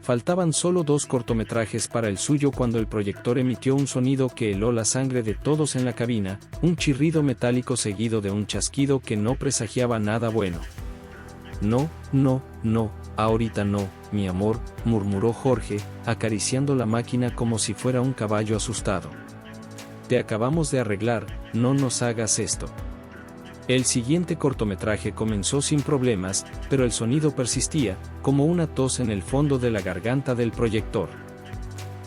Faltaban solo 2 cortometrajes para el suyo cuando el proyector emitió un sonido que heló la sangre de todos en la cabina, un chirrido metálico seguido de un chasquido que no presagiaba nada bueno. No, no, no, ahorita no, mi amor, murmuró Jorge, acariciando la máquina como si fuera un caballo asustado. Te acabamos de arreglar, no nos hagas esto. El siguiente cortometraje comenzó sin problemas, pero el sonido persistía, como una tos en el fondo de la garganta del proyector.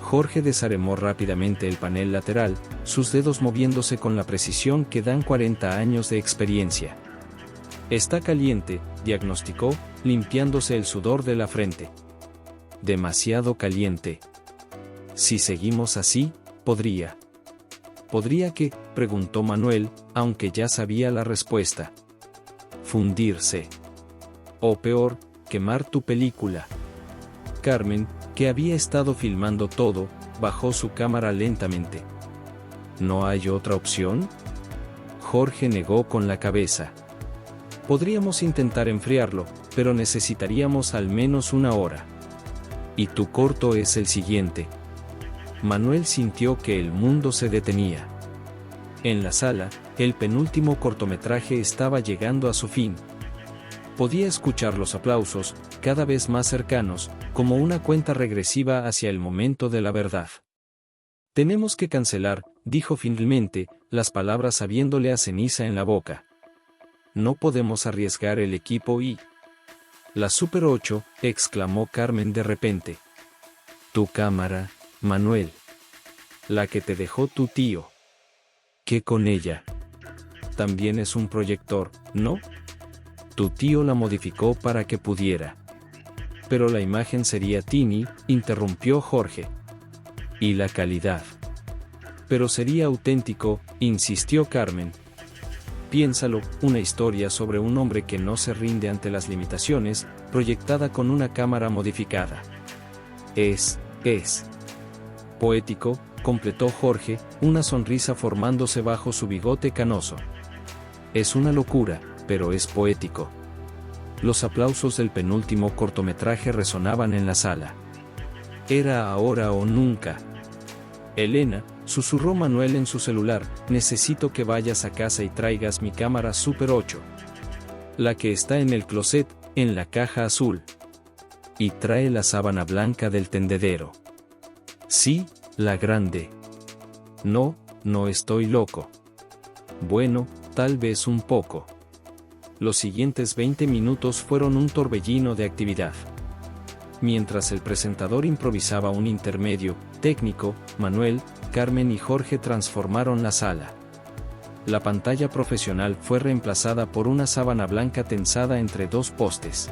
Jorge desarmó rápidamente el panel lateral, sus dedos moviéndose con la precisión que dan 40 años de experiencia. Está caliente, diagnosticó, limpiándose el sudor de la frente. Demasiado caliente. Si seguimos así, podría. ¿Podría qué?, preguntó Manuel, aunque ya sabía la respuesta. Fundirse. O peor, quemar tu película. Carmen, que había estado filmando todo, bajó su cámara lentamente. ¿No hay otra opción? Jorge negó con la cabeza. Podríamos intentar enfriarlo, pero necesitaríamos al menos 1 hora. Y tu corto es el siguiente. Manuel sintió que el mundo se detenía. En la sala, el penúltimo cortometraje estaba llegando a su fin. Podía escuchar los aplausos, cada vez más cercanos, como una cuenta regresiva hacia el momento de la verdad. Tenemos que cancelar, dijo finalmente, las palabras sabiéndole a ceniza en la boca. No podemos arriesgar el equipo y... La Super 8, exclamó Carmen de repente. Tu cámara, Manuel. La que te dejó tu tío. ¿Qué con ella? También es un proyector, ¿no? Tu tío la modificó para que pudiera. Pero la imagen sería tiny, interrumpió Jorge. Y la calidad. Pero sería auténtico, insistió Carmen. Piénsalo, una historia sobre un hombre que no se rinde ante las limitaciones, proyectada con una cámara modificada. Es poético, completó Jorge, una sonrisa formándose bajo su bigote canoso. Es una locura, pero es poético. Los aplausos del penúltimo cortometraje resonaban en la sala. Era ahora o nunca. Elena, susurró Manuel en su celular, necesito que vayas a casa y traigas mi cámara Super 8. La que está en el closet, en la caja azul. Y trae la sábana blanca del tendedero. Sí, la grande. No estoy loco. Bueno, tal vez un poco. Los siguientes 20 minutos fueron un torbellino de actividad. Mientras el presentador improvisaba un intermedio técnico, Manuel, Carmen y Jorge transformaron la sala. La pantalla profesional fue reemplazada por una sábana blanca tensada entre dos postes.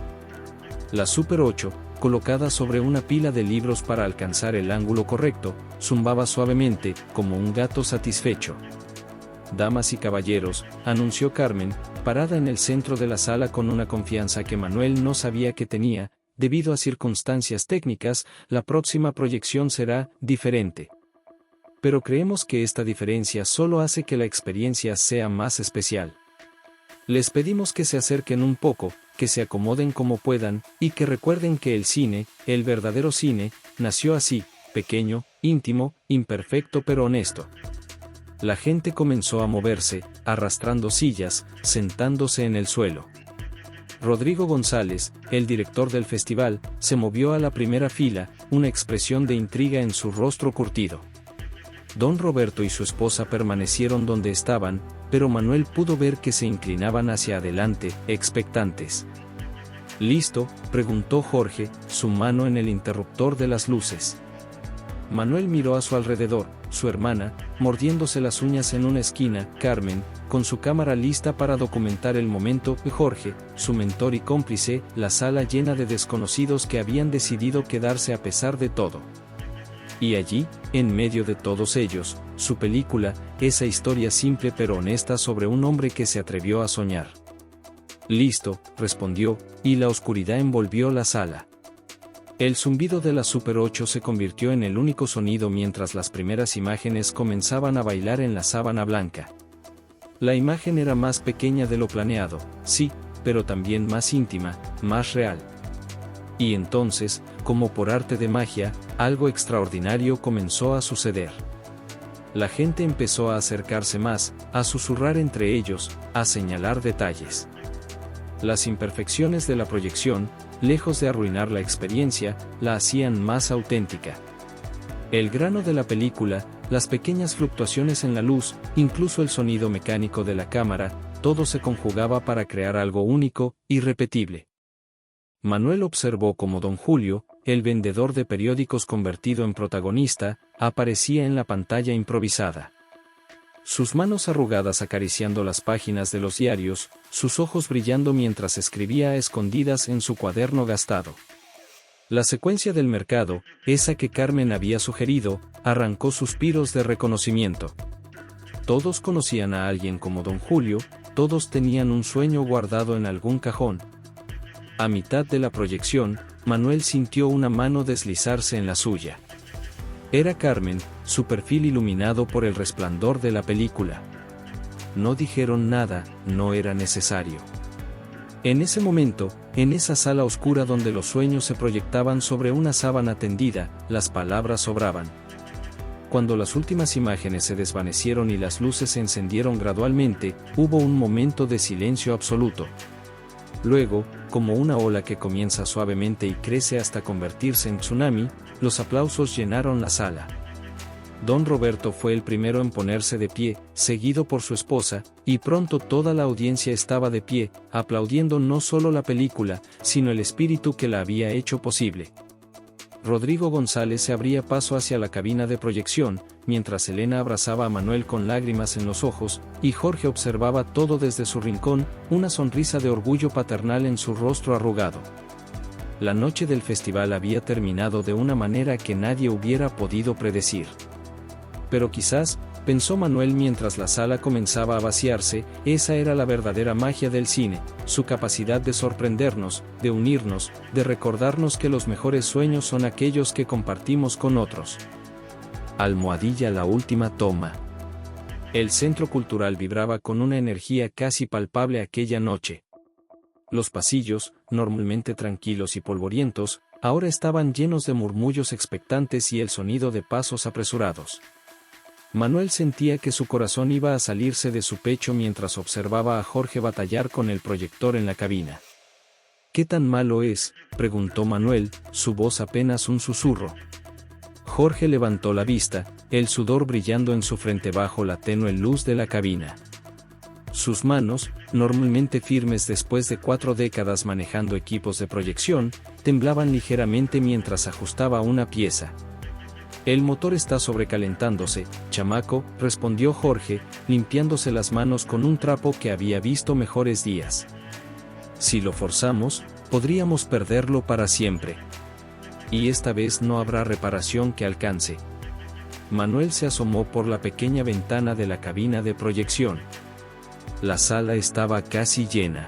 La Super 8, colocada sobre una pila de libros para alcanzar el ángulo correcto, zumbaba suavemente, como un gato satisfecho. Damas y caballeros, anunció Carmen, parada en el centro de la sala con una confianza que Manuel no sabía que tenía. Debido a circunstancias técnicas, la próxima proyección será diferente. Pero creemos que esta diferencia solo hace que la experiencia sea más especial. Les pedimos que se acerquen un poco, que se acomoden como puedan, y que recuerden que el cine, el verdadero cine, nació así, pequeño, íntimo, imperfecto pero honesto. La gente comenzó a moverse, arrastrando sillas, sentándose en el suelo. Rodrigo González, el director del festival, se movió a la primera fila, una expresión de intriga en su rostro curtido. Don Roberto y su esposa permanecieron donde estaban, pero Manuel pudo ver que se inclinaban hacia adelante, expectantes. ¿Listo?, preguntó Jorge, su mano en el interruptor de las luces. Manuel miró a su alrededor, su hermana, mordiéndose las uñas en una esquina, Carmen, con su cámara lista para documentar el momento, y Jorge, su mentor y cómplice, la sala llena de desconocidos que habían decidido quedarse a pesar de todo. Y allí, en medio de todos ellos, su película, esa historia simple pero honesta sobre un hombre que se atrevió a soñar. Listo, respondió, y la oscuridad envolvió la sala. El zumbido de la Super 8 se convirtió en el único sonido mientras las primeras imágenes comenzaban a bailar en la sábana blanca. La imagen era más pequeña de lo planeado, sí, pero también más íntima, más real. Y entonces, como por arte de magia, algo extraordinario comenzó a suceder. La gente empezó a acercarse más, a susurrar entre ellos, a señalar detalles. Las imperfecciones de la proyección, lejos de arruinar la experiencia, la hacían más auténtica. El grano de la película, las pequeñas fluctuaciones en la luz, incluso el sonido mecánico de la cámara, todo se conjugaba para crear algo único, irrepetible. Manuel observó cómo don Julio, el vendedor de periódicos convertido en protagonista, aparecía en la pantalla improvisada. Sus manos arrugadas acariciando las páginas de los diarios, sus ojos brillando mientras escribía a escondidas en su cuaderno gastado. La secuencia del mercado, esa que Carmen había sugerido, arrancó suspiros de reconocimiento. Todos conocían a alguien como don Julio, todos tenían un sueño guardado en algún cajón. A mitad de la proyección, Manuel sintió una mano deslizarse en la suya. Era Carmen, su perfil iluminado por el resplandor de la película. No dijeron nada, no era necesario. En ese momento, en esa sala oscura donde los sueños se proyectaban sobre una sábana tendida, las palabras sobraban. Cuando las últimas imágenes se desvanecieron y las luces se encendieron gradualmente, hubo un momento de silencio absoluto. Luego, como una ola que comienza suavemente y crece hasta convertirse en tsunami, los aplausos llenaron la sala. Don Roberto fue el primero en ponerse de pie, seguido por su esposa, y pronto toda la audiencia estaba de pie, aplaudiendo no solo la película, sino el espíritu que la había hecho posible. Rodrigo González se abría paso hacia la cabina de proyección, mientras Elena abrazaba a Manuel con lágrimas en los ojos, y Jorge observaba todo desde su rincón, una sonrisa de orgullo paternal en su rostro arrugado. La noche del festival había terminado de una manera que nadie hubiera podido predecir. Pero quizás, pensó Manuel mientras la sala comenzaba a vaciarse, esa era la verdadera magia del cine, su capacidad de sorprendernos, de unirnos, de recordarnos que los mejores sueños son aquellos que compartimos con otros. Almohadilla la última toma. El centro cultural vibraba con una energía casi palpable aquella noche. Los pasillos, normalmente tranquilos y polvorientos, ahora estaban llenos de murmullos expectantes y el sonido de pasos apresurados. Manuel sentía que su corazón iba a salirse de su pecho mientras observaba a Jorge batallar con el proyector en la cabina. ¿Qué tan malo es?, preguntó Manuel, su voz apenas un susurro. Jorge levantó la vista, el sudor brillando en su frente bajo la tenue luz de la cabina. Sus manos, normalmente firmes después de 4 décadas manejando equipos de proyección, temblaban ligeramente mientras ajustaba una pieza. El motor está sobrecalentándose, chamaco, respondió Jorge, limpiándose las manos con un trapo que había visto mejores días. Si lo forzamos, podríamos perderlo para siempre. Y esta vez no habrá reparación que alcance. Manuel se asomó por la pequeña ventana de la cabina de proyección. La sala estaba casi llena.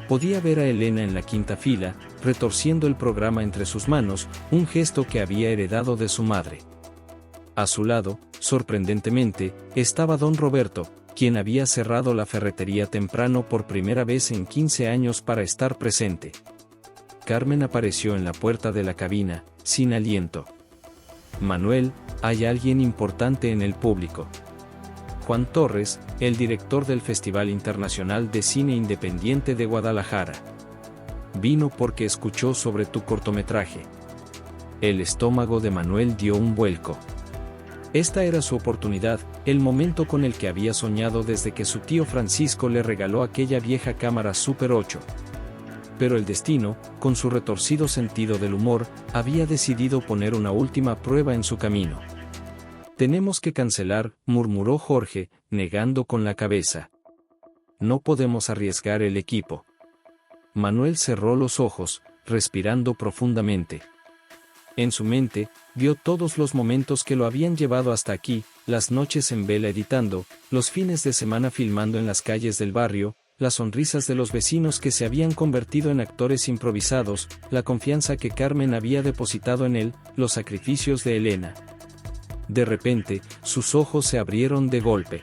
Podía ver a Elena en la quinta fila, retorciendo el programa entre sus manos, un gesto que había heredado de su madre. A su lado, sorprendentemente, estaba don Roberto, quien había cerrado la ferretería temprano por primera vez en 15 años para estar presente. Carmen apareció en la puerta de la cabina, sin aliento. Manuel, hay alguien importante en el público. Juan Torres, el director del Festival Internacional de Cine Independiente de Guadalajara. Vino porque escuchó sobre tu cortometraje. El estómago de Manuel dio un vuelco. Esta era su oportunidad, el momento con el que había soñado desde que su tío Francisco le regaló aquella vieja cámara Super 8. Pero el destino, con su retorcido sentido del humor, había decidido poner una última prueba en su camino. Tenemos que cancelar, murmuró Jorge, negando con la cabeza. No podemos arriesgar el equipo. Manuel cerró los ojos, respirando profundamente. En su mente, vio todos los momentos que lo habían llevado hasta aquí, las noches en vela editando, los fines de semana filmando en las calles del barrio, las sonrisas de los vecinos que se habían convertido en actores improvisados, la confianza que Carmen había depositado en él, los sacrificios de Elena. De repente, sus ojos se abrieron de golpe.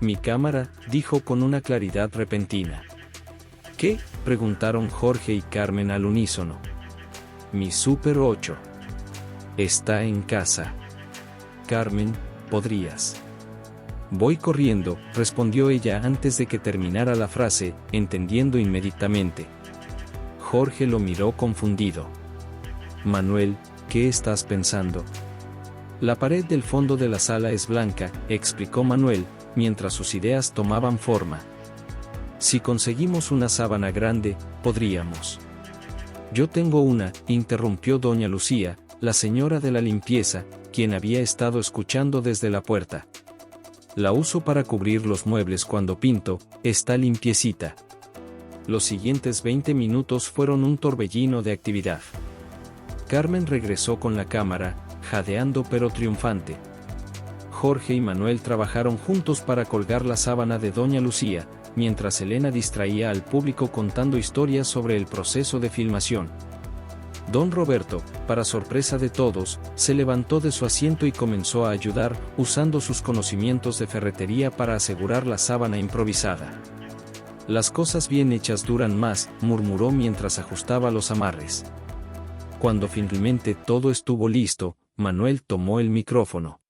Mi cámara, dijo con una claridad repentina. ¿Qué?, preguntaron Jorge y Carmen al unísono. Mi Super 8. Está en casa. Carmen, ¿podrías? Voy corriendo, respondió ella antes de que terminara la frase, entendiendo inmediatamente. Jorge lo miró confundido. Manuel, ¿qué estás pensando? La pared del fondo de la sala es blanca, explicó Manuel, mientras sus ideas tomaban forma. Si conseguimos una sábana grande, podríamos. Yo tengo una, interrumpió doña Lucía, la señora de la limpieza, quien había estado escuchando desde la puerta. La uso para cubrir los muebles cuando pinto, está limpiecita. Los siguientes 20 minutos fueron un torbellino de actividad. Carmen regresó con la cámara, jadeando pero triunfante. Jorge y Manuel trabajaron juntos para colgar la sábana de doña Lucía, mientras Elena distraía al público contando historias sobre el proceso de filmación. Don Roberto, para sorpresa de todos, se levantó de su asiento y comenzó a ayudar, usando sus conocimientos de ferretería para asegurar la sábana improvisada. Las cosas bien hechas duran más, murmuró mientras ajustaba los amarres. Cuando finalmente todo estuvo listo, Manuel tomó el micrófono.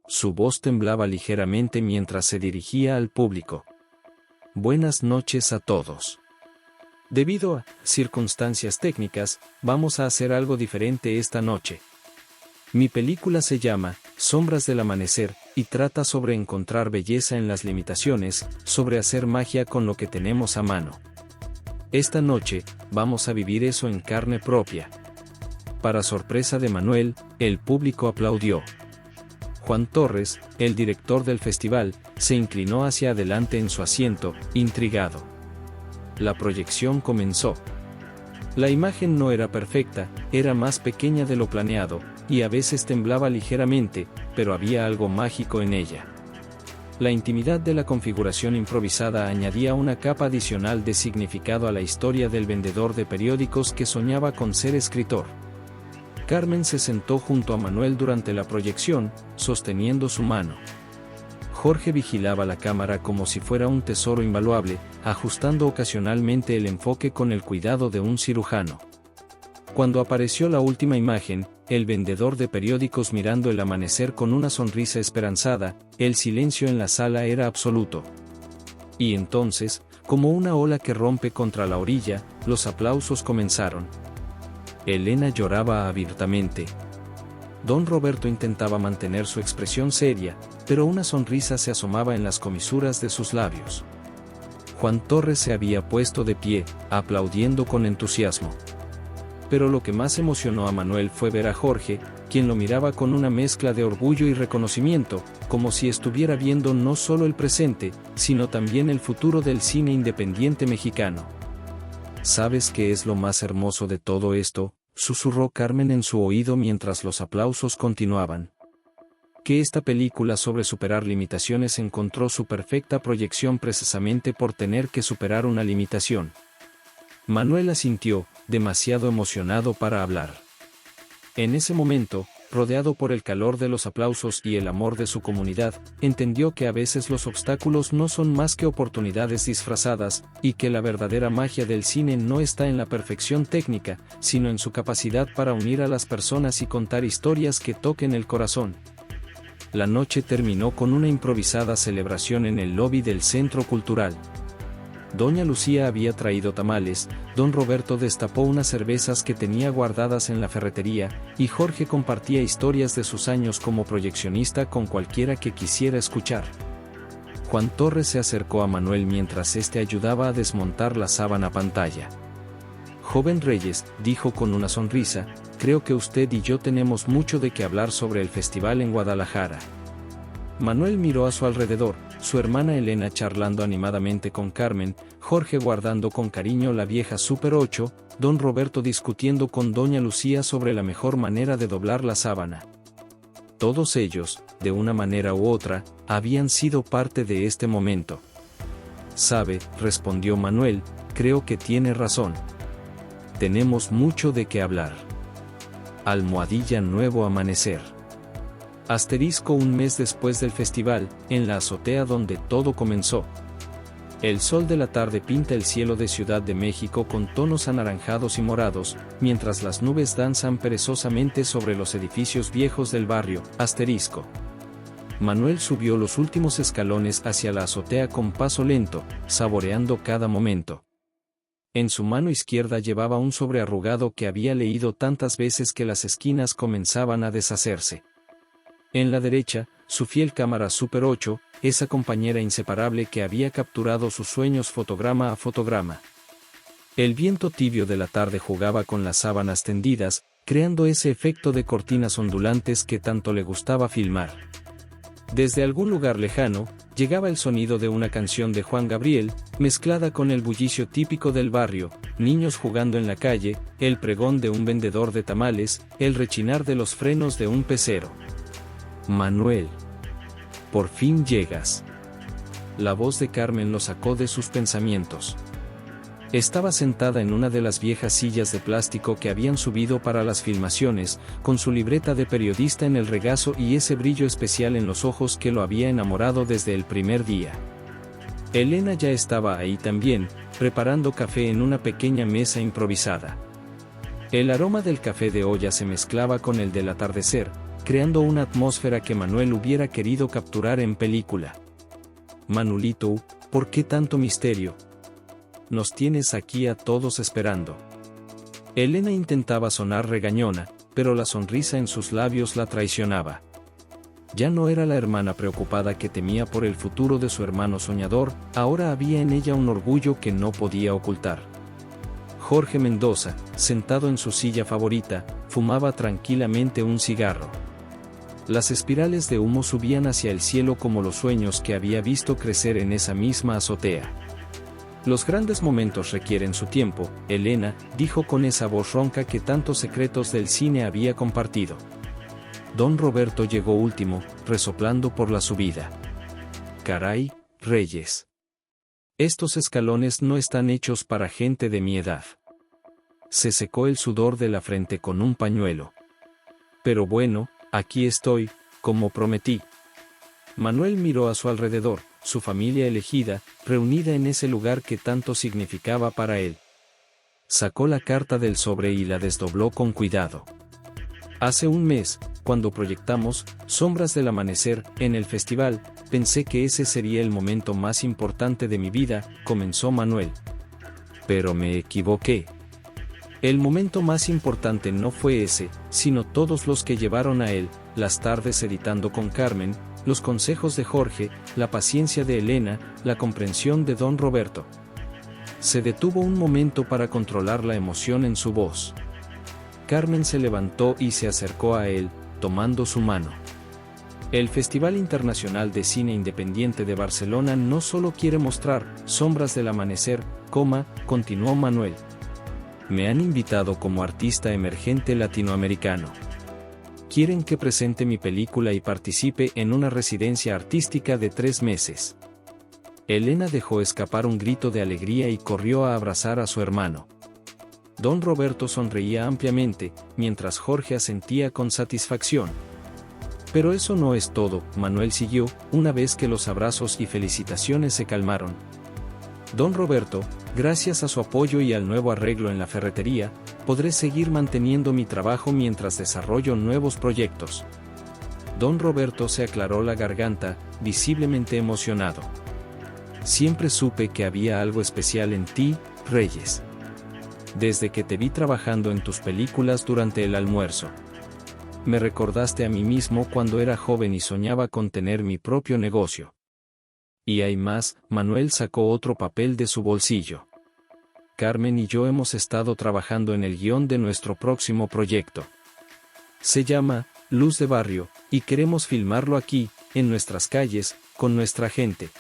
Su voz temblaba ligeramente mientras se dirigía al público. Buenas noches a todos. Debido a circunstancias técnicas, vamos a hacer algo diferente esta noche. Mi película se llama Sombras del amanecer, y trata sobre encontrar belleza en las limitaciones, sobre hacer magia con lo que tenemos a mano. Esta noche, vamos a vivir eso en carne propia. Para sorpresa de Manuel, el público aplaudió. Juan Torres, el director del festival, se inclinó hacia adelante en su asiento, intrigado. La proyección comenzó. La imagen no era perfecta, era más pequeña de lo planeado, y a veces temblaba ligeramente, pero había algo mágico en ella. La intimidad de la configuración improvisada añadía una capa adicional de significado a la historia del vendedor de periódicos que soñaba con ser escritor. Carmen se sentó junto a Manuel durante la proyección, sosteniendo su mano. Jorge vigilaba la cámara como si fuera un tesoro invaluable, ajustando ocasionalmente el enfoque con el cuidado de un cirujano. Cuando apareció la última imagen, el vendedor de periódicos mirando el amanecer con una sonrisa esperanzada, el silencio en la sala era absoluto. Y entonces, como una ola que rompe contra la orilla, los aplausos comenzaron. Elena lloraba abiertamente. Don Roberto intentaba mantener su expresión seria, pero una sonrisa se asomaba en las comisuras de sus labios. Juan Torres se había puesto de pie, aplaudiendo con entusiasmo. Pero lo que más emocionó a Manuel fue ver a Jorge, quien lo miraba con una mezcla de orgullo y reconocimiento, como si estuviera viendo no solo el presente, sino también el futuro del cine independiente mexicano. ¿Sabes qué es lo más hermoso de todo esto?, susurró Carmen en su oído mientras los aplausos continuaban. Que esta película sobre superar limitaciones encontró su perfecta proyección precisamente por tener que superar una limitación. Manuel asintió, demasiado emocionado para hablar. En ese momento, rodeado por el calor de los aplausos y el amor de su comunidad, entendió que a veces los obstáculos no son más que oportunidades disfrazadas, y que la verdadera magia del cine no está en la perfección técnica, sino en su capacidad para unir a las personas y contar historias que toquen el corazón. La noche terminó con una improvisada celebración en el lobby del Centro Cultural. Doña Lucía había traído tamales, don Roberto destapó unas cervezas que tenía guardadas en la ferretería, y Jorge compartía historias de sus años como proyeccionista con cualquiera que quisiera escuchar. Juan Torres se acercó a Manuel mientras éste ayudaba a desmontar la sábana pantalla. Joven Reyes, dijo con una sonrisa, creo que usted y yo tenemos mucho de qué hablar sobre el festival en Guadalajara. Manuel miró a su alrededor, su hermana Elena charlando animadamente con Carmen, Jorge guardando con cariño la vieja Super 8, don Roberto discutiendo con doña Lucía sobre la mejor manera de doblar la sábana. Todos ellos, de una manera u otra, habían sido parte de este momento. Sabe, respondió Manuel, creo que tiene razón. Tenemos mucho de qué hablar. Almohadilla Nuevo Amanecer. Asterisco un mes después del festival, en la azotea donde todo comenzó. El sol de la tarde pinta el cielo de Ciudad de México con tonos anaranjados y morados, mientras las nubes danzan perezosamente sobre los edificios viejos del barrio. Asterisco. Manuel subió los últimos escalones hacia la azotea con paso lento, saboreando cada momento. En su mano izquierda llevaba un sobre arrugado que había leído tantas veces que las esquinas comenzaban a deshacerse. En la derecha, su fiel cámara Super 8, esa compañera inseparable que había capturado sus sueños fotograma a fotograma. El viento tibio de la tarde jugaba con las sábanas tendidas, creando ese efecto de cortinas ondulantes que tanto le gustaba filmar. Desde algún lugar lejano, llegaba el sonido de una canción de Juan Gabriel, mezclada con el bullicio típico del barrio, niños jugando en la calle, el pregón de un vendedor de tamales, el rechinar de los frenos de un pecero. Manuel. Por fin llegas. La voz de Carmen lo sacó de sus pensamientos. Estaba sentada en una de las viejas sillas de plástico que habían subido para las filmaciones, con su libreta de periodista en el regazo y ese brillo especial en los ojos que lo había enamorado desde el primer día. Elena ya estaba ahí también, preparando café en una pequeña mesa improvisada. El aroma del café de olla se mezclaba con el del atardecer, creando una atmósfera que Manuel hubiera querido capturar en película. Manulito, ¿por qué tanto misterio? Nos tienes aquí a todos esperando. Elena intentaba sonar regañona, pero la sonrisa en sus labios la traicionaba. Ya no era la hermana preocupada que temía por el futuro de su hermano soñador, ahora había en ella un orgullo que no podía ocultar. Jorge Mendoza, sentado en su silla favorita, fumaba tranquilamente un cigarro. Las espirales de humo subían hacia el cielo como los sueños que había visto crecer en esa misma azotea. Los grandes momentos requieren su tiempo, Elena, dijo con esa voz ronca que tantos secretos del cine había compartido. Don Roberto llegó último, resoplando por la subida. Caray, Reyes. Estos escalones no están hechos para gente de mi edad. Se secó el sudor de la frente con un pañuelo. Pero bueno, aquí estoy, como prometí. Manuel miró a su alrededor, su familia elegida, reunida en ese lugar que tanto significaba para él. Sacó la carta del sobre y la desdobló con cuidado. Hace un mes, cuando proyectamos Sombras del Amanecer en el festival, pensé que ese sería el momento más importante de mi vida, comenzó Manuel. Pero me equivoqué. El momento más importante no fue ese, sino todos los que llevaron a él, las tardes editando con Carmen, los consejos de Jorge, la paciencia de Elena, la comprensión de don Roberto. Se detuvo un momento para controlar la emoción en su voz. Carmen se levantó y se acercó a él, tomando su mano. El Festival Internacional de Cine Independiente de Barcelona no solo quiere mostrar Sombras del Amanecer, continuó Manuel. Me han invitado como artista emergente latinoamericano. Quieren que presente mi película y participe en una residencia artística de 3 meses. Elena dejó escapar un grito de alegría y corrió a abrazar a su hermano. Don Roberto sonreía ampliamente, mientras Jorge asentía con satisfacción. Pero eso no es todo, Manuel siguió, una vez que los abrazos y felicitaciones se calmaron. Don Roberto, gracias a su apoyo y al nuevo arreglo en la ferretería, podré seguir manteniendo mi trabajo mientras desarrollo nuevos proyectos. Don Roberto se aclaró la garganta, visiblemente emocionado. Siempre supe que había algo especial en ti, Reyes. Desde que te vi trabajando en tus películas durante el almuerzo. Me recordaste a mí mismo cuando era joven y soñaba con tener mi propio negocio. Y hay más, Manuel sacó otro papel de su bolsillo. Carmen y yo hemos estado trabajando en el guión de nuestro próximo proyecto. Se llama Luz de Barrio, y queremos filmarlo aquí, en nuestras calles, con nuestra gente.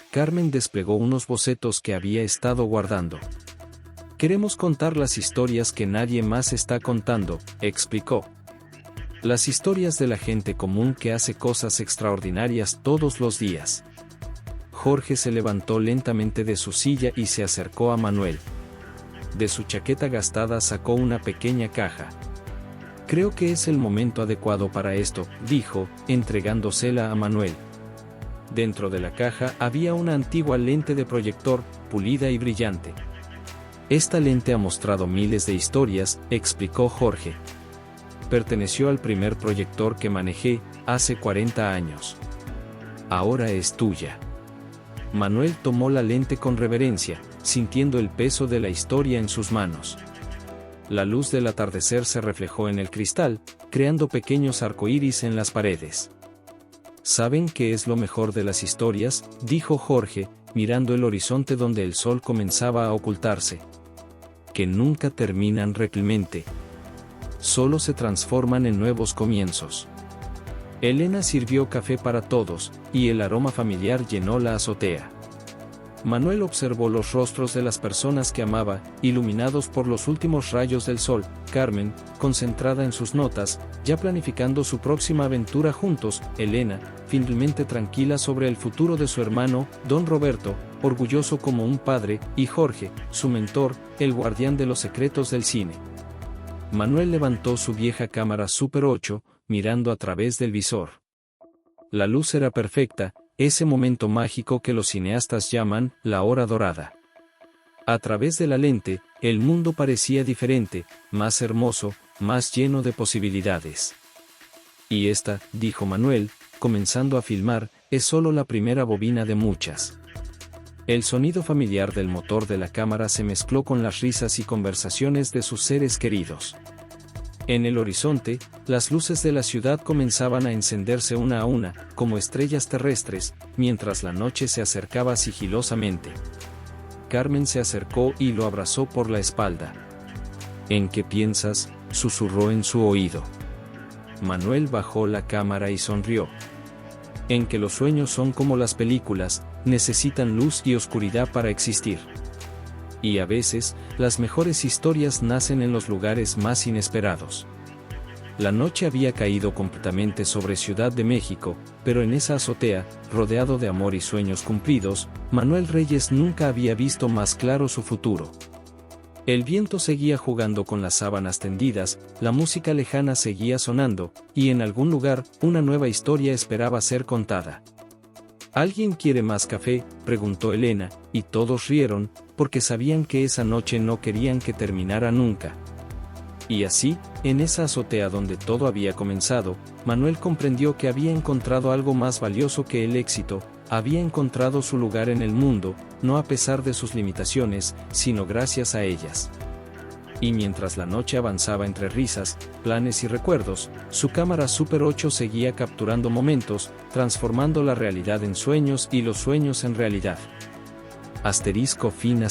Carmen desplegó unos bocetos que había estado guardando. Queremos contar las historias que nadie más está contando, explicó. Las historias de la gente común que hace cosas extraordinarias todos los días. Jorge se levantó lentamente de su silla y se acercó a Manuel. De su chaqueta gastada sacó una pequeña caja. Creo que es el momento adecuado para esto, dijo, entregándosela a Manuel. Dentro de la caja había una antigua lente de proyector, pulida y brillante. Esta lente ha mostrado miles de historias, explicó Jorge. Perteneció al primer proyector que manejé, hace 40 años. Ahora es tuya. Manuel tomó la lente con reverencia, sintiendo el peso de la historia en sus manos. La luz del atardecer se reflejó en el cristal, creando pequeños arcoíris en las paredes. ¿Saben qué es lo mejor de las historias?, dijo Jorge, mirando el horizonte donde el sol comenzaba a ocultarse. Que nunca terminan realmente. Solo se transforman en nuevos comienzos. Elena sirvió café para todos, y el aroma familiar llenó la azotea. Manuel observó los rostros de las personas que amaba, iluminados por los últimos rayos del sol. Carmen, concentrada en sus notas, ya planificando su próxima aventura juntos. Elena, finalmente tranquila sobre el futuro de su hermano, don Roberto, orgulloso como un padre, y Jorge, su mentor, el guardián de los secretos del cine. Manuel levantó su vieja cámara Super 8, mirando a través del visor. La luz era perfecta, ese momento mágico que los cineastas llaman la hora dorada. A través de la lente, el mundo parecía diferente, más hermoso, más lleno de posibilidades. Y esta, dijo Manuel, comenzando a filmar, es solo la primera bobina de muchas. El sonido familiar del motor de la cámara se mezcló con las risas y conversaciones de sus seres queridos. En el horizonte, las luces de la ciudad comenzaban a encenderse una a una, como estrellas terrestres, mientras la noche se acercaba sigilosamente. Carmen se acercó y lo abrazó por la espalda. ¿En qué piensas?, susurró en su oído. Manuel bajó la cámara y sonrió. En que los sueños son como las películas, necesitan luz y oscuridad para existir. Y a veces, las mejores historias nacen en los lugares más inesperados. La noche había caído completamente sobre Ciudad de México, pero en esa azotea, rodeado de amor y sueños cumplidos, Manuel Reyes nunca había visto más claro su futuro. El viento seguía jugando con las sábanas tendidas, la música lejana seguía sonando, y en algún lugar, una nueva historia esperaba ser contada. ¿Alguien quiere más café?, preguntó Elena, y todos rieron, porque sabían que esa noche no querían que terminara nunca. Y así, en esa azotea donde todo había comenzado, Manuel comprendió que había encontrado algo más valioso que el éxito, había encontrado su lugar en el mundo, no a pesar de sus limitaciones, sino gracias a ellas. Y mientras la noche avanzaba entre risas, planes y recuerdos, su cámara Super 8 seguía capturando momentos, transformando la realidad en sueños y los sueños en realidad. *fin*.